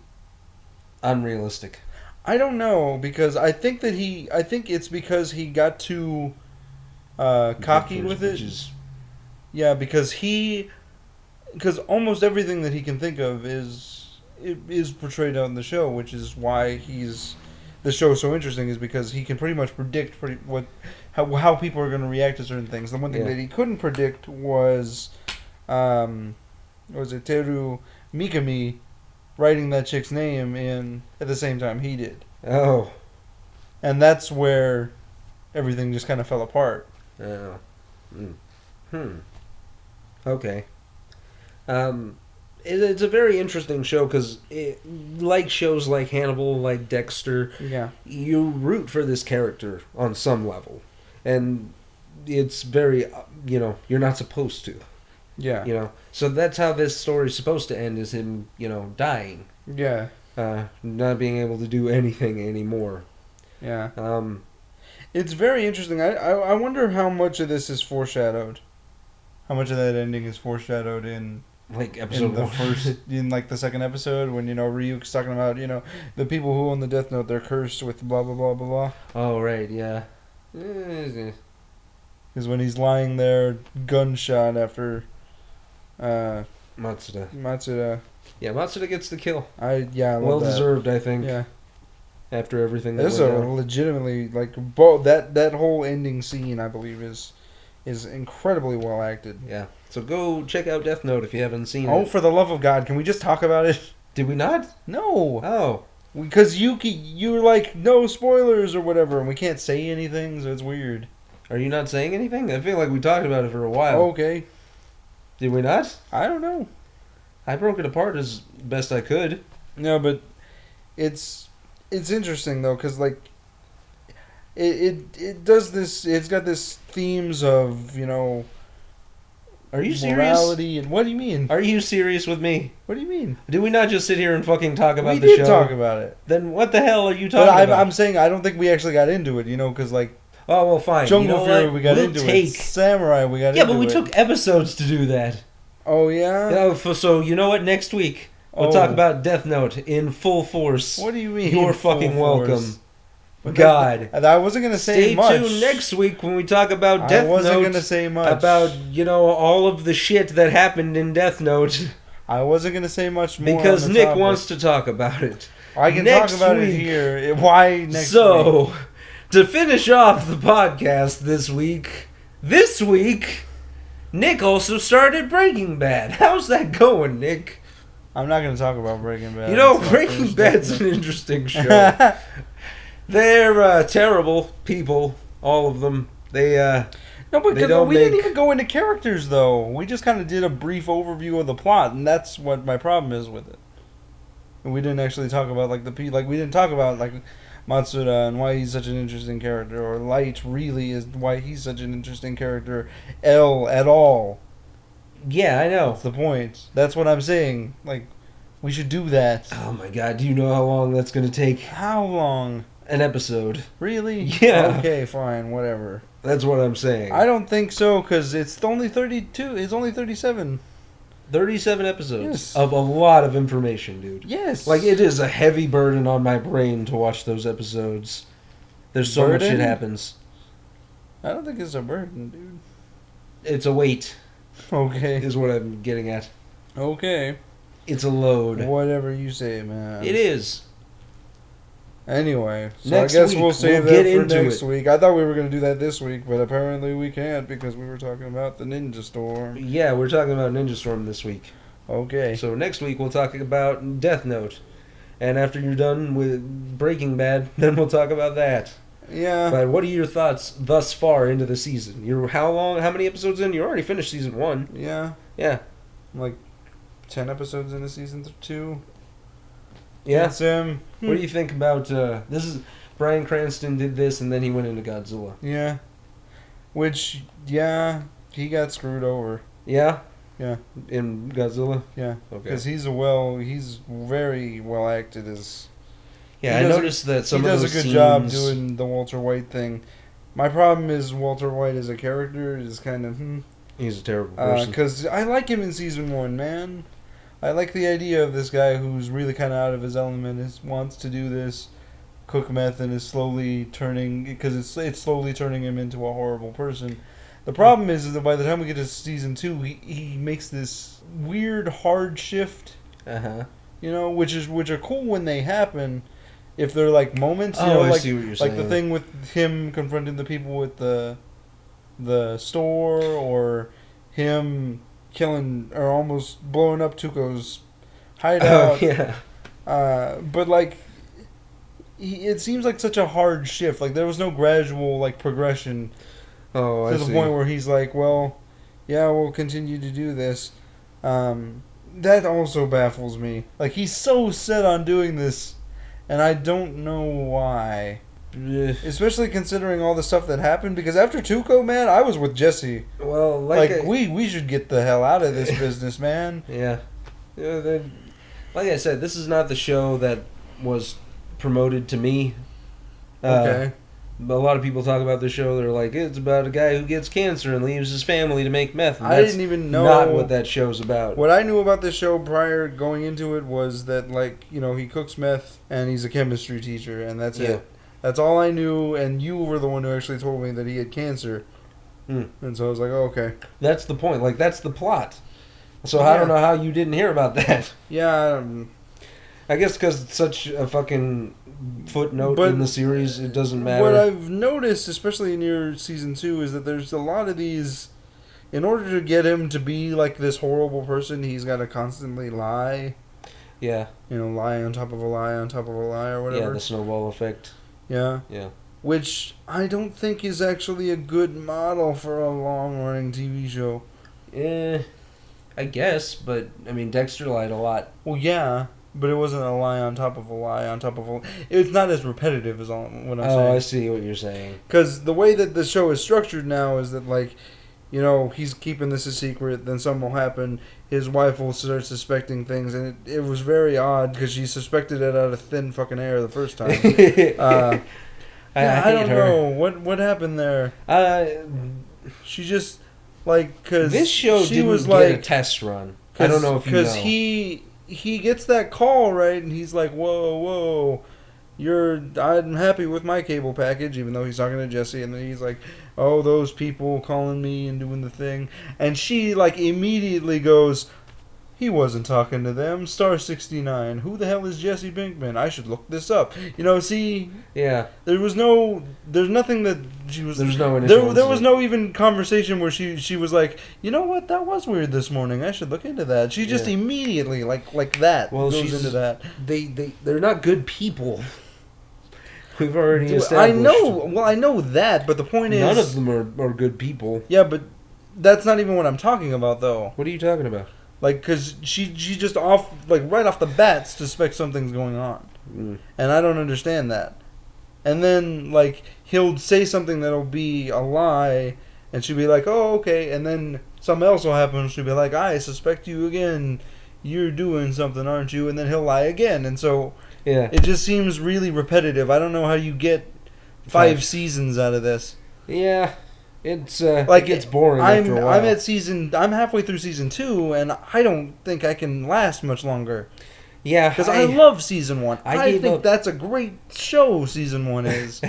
Speaker 2: unrealistic.
Speaker 1: I don't know, because I think it's because he got too cocky with it. Yeah, because almost everything that he can think of is portrayed on the show, which is why the show is so interesting, is because he can pretty much predict how people are going to react to certain things. The one thing that he couldn't predict was Teru Mikami writing that chick's name in at the same time he did.
Speaker 2: Oh.
Speaker 1: And that's where everything just kind of fell apart.
Speaker 2: Oh. Okay. It's a very interesting show because, like shows like Hannibal, like Dexter, you root for this character on some level. And it's very, you're not supposed to.
Speaker 1: Yeah.
Speaker 2: So that's how this story's supposed to end, is him, dying.
Speaker 1: Yeah.
Speaker 2: Not being able to do anything anymore.
Speaker 1: Yeah. It's very interesting. I wonder how much of this is foreshadowed. How much of that ending is foreshadowed in
Speaker 2: episode
Speaker 1: in the second episode, when Ryuk's talking about the people who own the Death Note, they're cursed with blah blah blah blah blah.
Speaker 2: Oh right, yeah.
Speaker 1: Because when he's lying there, gunshot after Matsuda.
Speaker 2: Yeah, Matsuda gets the kill.
Speaker 1: I love
Speaker 2: well
Speaker 1: that.
Speaker 2: Deserved, I think.
Speaker 1: Yeah.
Speaker 2: After everything.
Speaker 1: This is legitimately that whole ending scene, I believe, is incredibly well acted.
Speaker 2: Yeah. So go check out Death Note if you haven't seen it.
Speaker 1: Oh, for the love of God, can we just talk about it?
Speaker 2: Did we not?
Speaker 1: No.
Speaker 2: Oh. Because
Speaker 1: you're like, no spoilers or whatever, and we can't say anything, so it's weird.
Speaker 2: Are you not saying anything? I feel like we talked about it for a while.
Speaker 1: Okay. Did
Speaker 2: we not?
Speaker 1: I don't know.
Speaker 2: I broke it apart as best I could.
Speaker 1: No, but it's interesting though, because it does this. It's got this themes of
Speaker 2: Are you
Speaker 1: morality
Speaker 2: serious?
Speaker 1: And what do you mean?
Speaker 2: Are you serious with me?
Speaker 1: What do you mean?
Speaker 2: Did we not just sit here and fucking talk about the show?
Speaker 1: We did talk about it.
Speaker 2: Then what the hell are you talking about?
Speaker 1: I'm saying I don't think we actually got into it. Because
Speaker 2: oh well, fine.
Speaker 1: Jungle Fury, we got into it. Samurai, we got into it.
Speaker 2: Yeah, but we took episodes to do that.
Speaker 1: Oh yeah.
Speaker 2: So you know what? Next week we'll talk about Death Note in full force.
Speaker 1: What do you mean?
Speaker 2: You're fucking welcome. God.
Speaker 1: I wasn't gonna say much.
Speaker 2: Stay tuned next week when we talk about Death Note. I
Speaker 1: wasn't gonna say much
Speaker 2: about all of the shit that happened in Death Note.
Speaker 1: I wasn't gonna say much more
Speaker 2: because Nick wants to talk about it.
Speaker 1: I can talk about it here. Why next week?
Speaker 2: So, to finish off the podcast this week, Nick also started Breaking Bad. How's that going, Nick?
Speaker 1: I'm not going to talk about Breaking Bad.
Speaker 2: Breaking Bad's an interesting show. They're terrible people, all of them. They
Speaker 1: no, but we didn't even go into characters though. We just kind of did a brief overview of the plot, and that's what my problem is with it. And we didn't actually talk about we didn't talk about Matsuda and why he's such an interesting character, or Light really is why he's such an interesting character, L at all.
Speaker 2: Yeah, I know.
Speaker 1: That's the point. That's what I'm saying. We should do that.
Speaker 2: Oh my god, do you know how long that's going to take?
Speaker 1: How long?
Speaker 2: An episode.
Speaker 1: Really?
Speaker 2: Yeah.
Speaker 1: Okay, fine, whatever.
Speaker 2: That's what I'm saying.
Speaker 1: I don't think so, because it's only 32. It's only 37.
Speaker 2: 37 episodes of a lot of information, dude.
Speaker 1: Yes.
Speaker 2: It is a heavy burden on my brain to watch those episodes. There's so much shit happens.
Speaker 1: I don't think it's a burden, dude.
Speaker 2: It's a weight.
Speaker 1: Okay.
Speaker 2: Is what I'm getting at.
Speaker 1: Okay.
Speaker 2: It's a load.
Speaker 1: Whatever you say, man.
Speaker 2: It is.
Speaker 1: Anyway, so
Speaker 2: next
Speaker 1: I guess
Speaker 2: week,
Speaker 1: we'll save
Speaker 2: that
Speaker 1: for next week. I thought we were going to do that this week, but apparently we can't because we were talking about the Ninja Storm.
Speaker 2: Yeah, we're talking about Ninja Storm this week.
Speaker 1: Okay.
Speaker 2: So next week we'll talk about Death Note. And after you're done with Breaking Bad, then we'll talk about that.
Speaker 1: Yeah.
Speaker 2: But what are your thoughts thus far into the season? How many episodes in? You already finished season 1.
Speaker 1: Yeah.
Speaker 2: Yeah.
Speaker 1: 10 episodes into season 2.
Speaker 2: Yeah.
Speaker 1: It's,
Speaker 2: What do you think about this? Is Bryan Cranston did this and then he went into Godzilla.
Speaker 1: Yeah. Which he got screwed over.
Speaker 2: Yeah.
Speaker 1: Yeah.
Speaker 2: In Godzilla.
Speaker 1: Yeah.
Speaker 2: Okay.
Speaker 1: Because he's very well acted as.
Speaker 2: Yeah, I noticed that some of those
Speaker 1: he does a good
Speaker 2: scenes...
Speaker 1: job doing the Walter White thing. My problem is Walter White as a character is kind of
Speaker 2: He's a terrible person.
Speaker 1: Because I like him in season 1, man. I like the idea of this guy who's really kind of out of his element, wants to do this, cook meth, and is slowly turning, because it's slowly turning him into a horrible person. The problem is that by the time we get to season 2, he makes this weird hard shift. You know, which are cool when they happen, if they're like moments. You know,
Speaker 2: I
Speaker 1: like,
Speaker 2: see what you're saying.
Speaker 1: Like the thing with him confronting the people with the store, or him killing or almost blowing up Tuco's hideout.
Speaker 2: Oh, yeah.
Speaker 1: But like, it seems like such a hard shift. Like there was no gradual like progression.
Speaker 2: Oh,
Speaker 1: to the point where he's like, well, yeah, we'll continue to do this. That also baffles me. Like he's so set on doing this, and I don't know why. Especially considering all the stuff that happened, because after Tuco, man, I was with Jesse.
Speaker 2: Well,
Speaker 1: we should get the hell out of this business, man.
Speaker 2: Yeah. Like I said, this is not the show that was promoted to me.
Speaker 1: Okay.
Speaker 2: A lot of people talk about the show. They're like, it's about a guy who gets cancer and leaves his family to make meth. And
Speaker 1: I didn't even know
Speaker 2: not what that show's about.
Speaker 1: What I knew about this show prior going into it was that, like, you know, he cooks meth and he's a chemistry teacher, and that's it. That's all I knew, and you were the one who actually told me that he had cancer. And so I was like, oh, okay.
Speaker 2: That's the point. Like, that's the plot. So I don't know how you didn't hear about that.
Speaker 1: Yeah.
Speaker 2: I guess because it's such a fucking footnote in the series, it doesn't matter.
Speaker 1: What I've noticed, especially near season 2, is that there's a lot of these. In order to get him to be like this horrible person, he's got to constantly lie.
Speaker 2: Yeah.
Speaker 1: You know, lie on top of a lie on top of a lie or whatever.
Speaker 2: Yeah, the snowball effect.
Speaker 1: Yeah.
Speaker 2: Yeah.
Speaker 1: Which I don't think is actually a good model for a long-running TV show.
Speaker 2: I guess, but, I mean, Dexter lied a lot.
Speaker 1: Well, yeah, but it wasn't a lie on top of a lie on top of a... It's not as repetitive as what I'm saying.
Speaker 2: Oh, I see what you're saying.
Speaker 1: Because the way that the show is structured now is that, like, you know, he's keeping this a secret, then something will happen, his wife will start suspecting things, and it was very odd, because she suspected it out of thin fucking air the first time. I don't know. What happened there? She just... Like, cause
Speaker 2: this show
Speaker 1: she
Speaker 2: didn't
Speaker 1: was
Speaker 2: get
Speaker 1: like
Speaker 2: a test run. I don't know if you know.
Speaker 1: Because he gets that call, right, and he's like, whoa, I'm happy with my cable package, even though he's talking to Jesse, and then he's like, oh, those people calling me and doing the thing. And she, like, immediately goes, he wasn't talking to them. Star 69. Who the hell is Jesse Pinkman? I should look this up. You know, see?
Speaker 2: Yeah.
Speaker 1: There's nothing that she was...
Speaker 2: There's no initial
Speaker 1: there was no even conversation where she was like, you know what, that was weird this morning. I should look into that. She just immediately, like that, goes into that.
Speaker 2: They're not good people. We've already established.
Speaker 1: I know that, but the point is...
Speaker 2: None of them are good people.
Speaker 1: Yeah, but that's not even what I'm talking about, though.
Speaker 2: What are you talking about?
Speaker 1: Like, because she just right off the bat suspects something's going on. And I don't understand that. And then, like, he'll say something that'll be a lie, and she'll be like, oh, okay. And then something else will happen, she'll be like, I suspect you again. You're doing something, aren't you? And then he'll lie again. And so it just seems really repetitive. I don't know how you get 5 seasons out of this.
Speaker 2: Yeah. It's like, it gets boring after a while.
Speaker 1: I'm halfway through season 2, and I don't think I can last much longer.
Speaker 2: Yeah,
Speaker 1: because I love season 1. I think that's a great show. Season 1 is.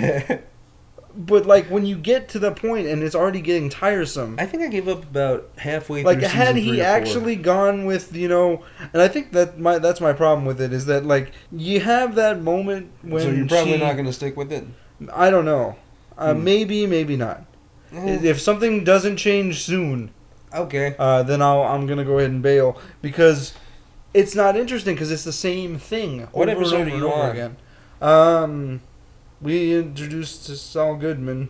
Speaker 1: But like when you get to the point and it's already getting tiresome.
Speaker 2: I think I gave up about halfway through
Speaker 1: like
Speaker 2: season
Speaker 1: 3
Speaker 2: or 4.
Speaker 1: Had he actually gone with, you know, and I think that's my problem with it is that like you have that moment when
Speaker 2: so you're probably not going to stick with it.
Speaker 1: I don't know. Maybe not. If something doesn't change soon,
Speaker 2: okay,
Speaker 1: then I'm gonna go ahead and bail because it's not interesting because it's the same thing.
Speaker 2: What episode are you on?
Speaker 1: Again. We introduced Saul Goodman.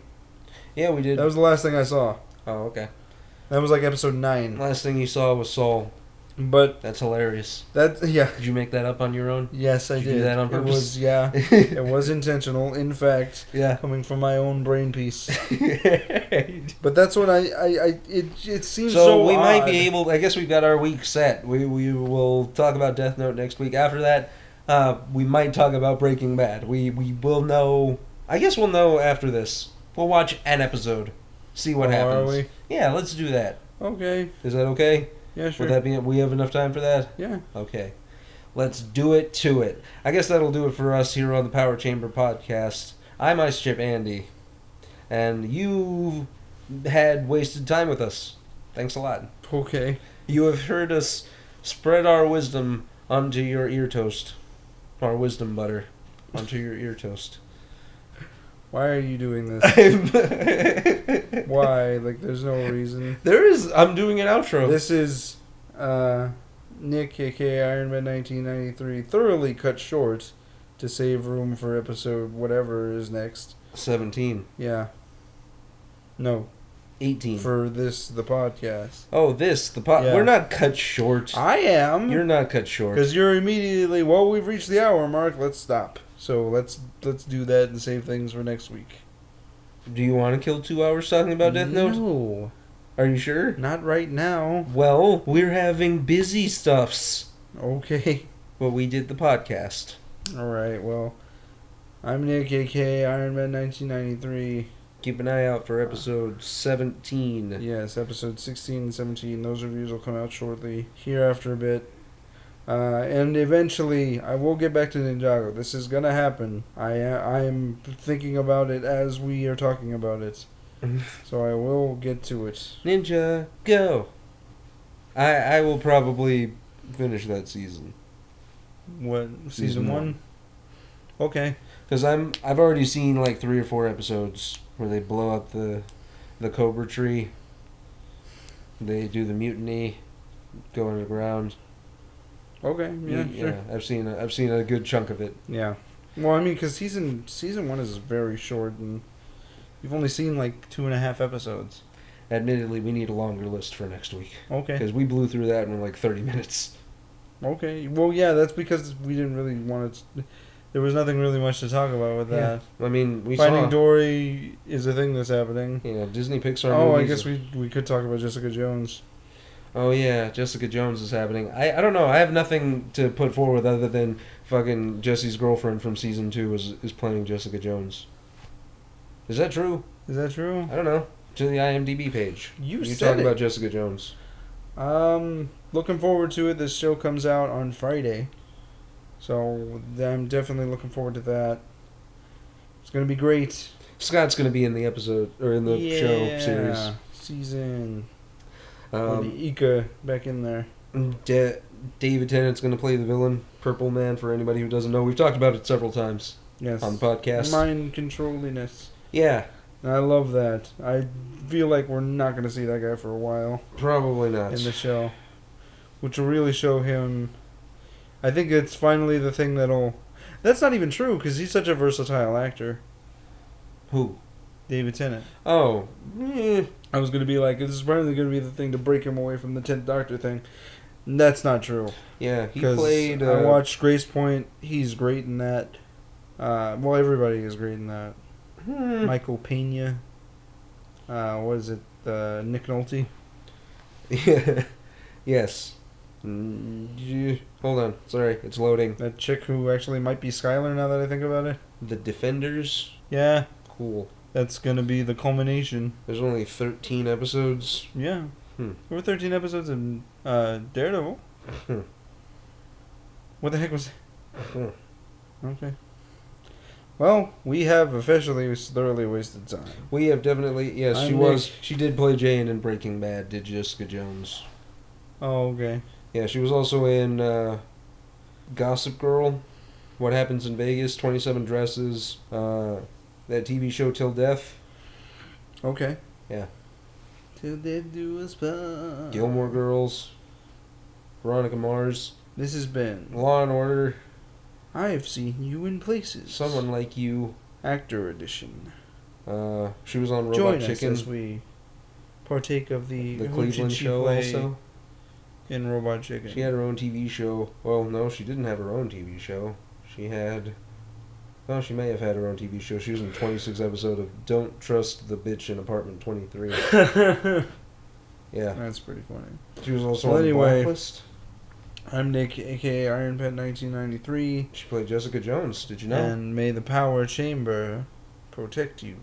Speaker 2: Yeah, we did.
Speaker 1: That was the last thing I saw.
Speaker 2: Oh, okay.
Speaker 1: That was like episode 9.
Speaker 2: Last thing you saw was Saul.
Speaker 1: But
Speaker 2: that's hilarious.
Speaker 1: Yeah.
Speaker 2: Did you make that up on your own?
Speaker 1: Yes, I did.
Speaker 2: Did you do that on purpose?
Speaker 1: It was intentional. In fact,
Speaker 2: coming
Speaker 1: from my own brain piece. But that's what it seems so.
Speaker 2: So we
Speaker 1: odd.
Speaker 2: might be able. I guess we've got our week set. We will talk about Death Note next week. After that, we might talk about Breaking Bad. We will know. I guess we'll know after this. We'll watch an episode. See what happens.
Speaker 1: Are we?
Speaker 2: Yeah, let's do that.
Speaker 1: Okay.
Speaker 2: Is that okay?
Speaker 1: Yeah, sure.
Speaker 2: Would that be? We have enough time for that?
Speaker 1: Yeah.
Speaker 2: Okay. Let's do it to it. I guess that'll do it for us here on the Power Chamber podcast. I'm Ice Chip Andy, and you had wasted time with us. Thanks a lot.
Speaker 1: Okay.
Speaker 2: You have heard us spread our wisdom onto your ear toast. Our wisdom butter onto your ear toast.
Speaker 1: Why are you doing this? Why? Like, there's no reason.
Speaker 2: There is. I'm doing an outro.
Speaker 1: This is Nick, aka Iron Man 1993, thoroughly cut short to save room for episode whatever is next.
Speaker 2: 17.
Speaker 1: Yeah. No.
Speaker 2: 18.
Speaker 1: For this, the podcast.
Speaker 2: Oh, this, the pod.
Speaker 1: Yeah.
Speaker 2: We're not cut short.
Speaker 1: I am.
Speaker 2: You're not cut short.
Speaker 1: Because you're immediately, well, we've reached the hour mark, let's stop. So let's do that and save things for next week.
Speaker 2: Do you want to kill 2 hours talking about Death Note?
Speaker 1: No.
Speaker 2: Are you sure?
Speaker 1: Not right now.
Speaker 2: Well, we're having busy stuffs.
Speaker 1: Okay.
Speaker 2: But we did the podcast.
Speaker 1: Alright, well, I'm Nick, aka Iron Man 1993.
Speaker 2: Keep an eye out for episode 17.
Speaker 1: Yes, episode 16 and 17. Those reviews will come out shortly, here after a bit. And eventually, I will get back to Ninjago. This is gonna happen. I am thinking about it as we are talking about it. So I will get to it.
Speaker 2: Ninja, go! I will probably finish that season.
Speaker 1: What, season 1? Okay.
Speaker 2: Because I've already seen like 3 or 4 episodes where they blow up the Cobra tree. They do the mutiny, go underground.
Speaker 1: Okay, yeah, sure.
Speaker 2: Yeah, I've seen a good chunk of it.
Speaker 1: Yeah. Well, I mean, because season 1 is very short, and you've only seen like 2.5 episodes.
Speaker 2: Admittedly, we need a longer list for next week.
Speaker 1: Okay.
Speaker 2: Because we blew through that in like 30 minutes.
Speaker 1: Okay. Well, yeah, that's because we didn't really want to. There was nothing really much to talk about with that.
Speaker 2: I mean,
Speaker 1: Finding Dory is a thing that's happening.
Speaker 2: You know, Disney Pixar
Speaker 1: Oh,
Speaker 2: movies.
Speaker 1: I guess we could talk about Jessica Jones.
Speaker 2: Oh, yeah, Jessica Jones is happening. I don't know. I have nothing to put forward other than fucking Jesse's girlfriend from season 2 is playing Jessica Jones. Is that true?
Speaker 1: Is that true?
Speaker 2: I don't know. To the IMDb page.
Speaker 1: You
Speaker 2: said
Speaker 1: said
Speaker 2: talk
Speaker 1: it.
Speaker 2: about Jessica Jones.
Speaker 1: Looking forward to it. This show comes out on Friday. So I'm definitely looking forward to that. It's going to be great.
Speaker 2: Scott's going to be in the episode, or in the show series.
Speaker 1: Season. Ika back in there.
Speaker 2: David Tennant's going to play the villain, Purple Man, for anybody who doesn't know. We've talked about it several times.
Speaker 1: Yes.
Speaker 2: On the podcast.
Speaker 1: Mind controlliness.
Speaker 2: Yeah.
Speaker 1: I love that. I feel like we're not going to see that guy for a while.
Speaker 2: Probably not.
Speaker 1: In the show. Which will really show him. I think it's finally the thing that'll. That's not even true because he's such a versatile actor.
Speaker 2: Who?
Speaker 1: David Tennant.
Speaker 2: Oh.
Speaker 1: I was going to be like, this is probably going to be the thing to break him away from the 10th Doctor thing. And that's not true.
Speaker 2: Yeah, he played.
Speaker 1: I watched Grace Point. He's great in that. Well, everybody is great in that. Michael Pena. What is it? Nick Nolte.
Speaker 2: Yeah. Yes. Hold on. Sorry, it's loading.
Speaker 1: That chick who actually might be Skylar now that I think about it.
Speaker 2: The Defenders.
Speaker 1: Yeah.
Speaker 2: Cool.
Speaker 1: That's going to be the culmination.
Speaker 2: There's only 13 episodes.
Speaker 1: Yeah. There were 13 episodes in Daredevil. What the heck was that? Okay. Well, we have officially thoroughly wasted time.
Speaker 2: We have definitely, yes, she did play Jane in Breaking Bad, did Jessica Jones.
Speaker 1: Oh, okay.
Speaker 2: Yeah, she was also in Gossip Girl, What Happens in Vegas, 27 Dresses, that TV show Till Death.
Speaker 1: Okay.
Speaker 2: Yeah.
Speaker 1: Till they do us part.
Speaker 2: Gilmore Girls, Veronica Mars.
Speaker 1: This has been
Speaker 2: Law and Order.
Speaker 1: I have seen you in places.
Speaker 2: Someone Like You.
Speaker 1: Actor edition.
Speaker 2: She was on Robot
Speaker 1: Join
Speaker 2: Chicken.
Speaker 1: us as we partake of the
Speaker 2: Cleveland show also.
Speaker 1: In Robot Chicken.
Speaker 2: She had her own TV show. Well, no, she didn't have her own TV show. She had... Well, she may have had her own TV show. She was in 26 episode of Don't Trust the Bitch in Apartment 23. Yeah.
Speaker 1: That's pretty funny.
Speaker 2: She was also on Blacklist.
Speaker 1: I'm Nick, a.k.a. Iron Pet 1993.
Speaker 2: She played Jessica Jones. Did you know?
Speaker 1: And may the power chamber protect you.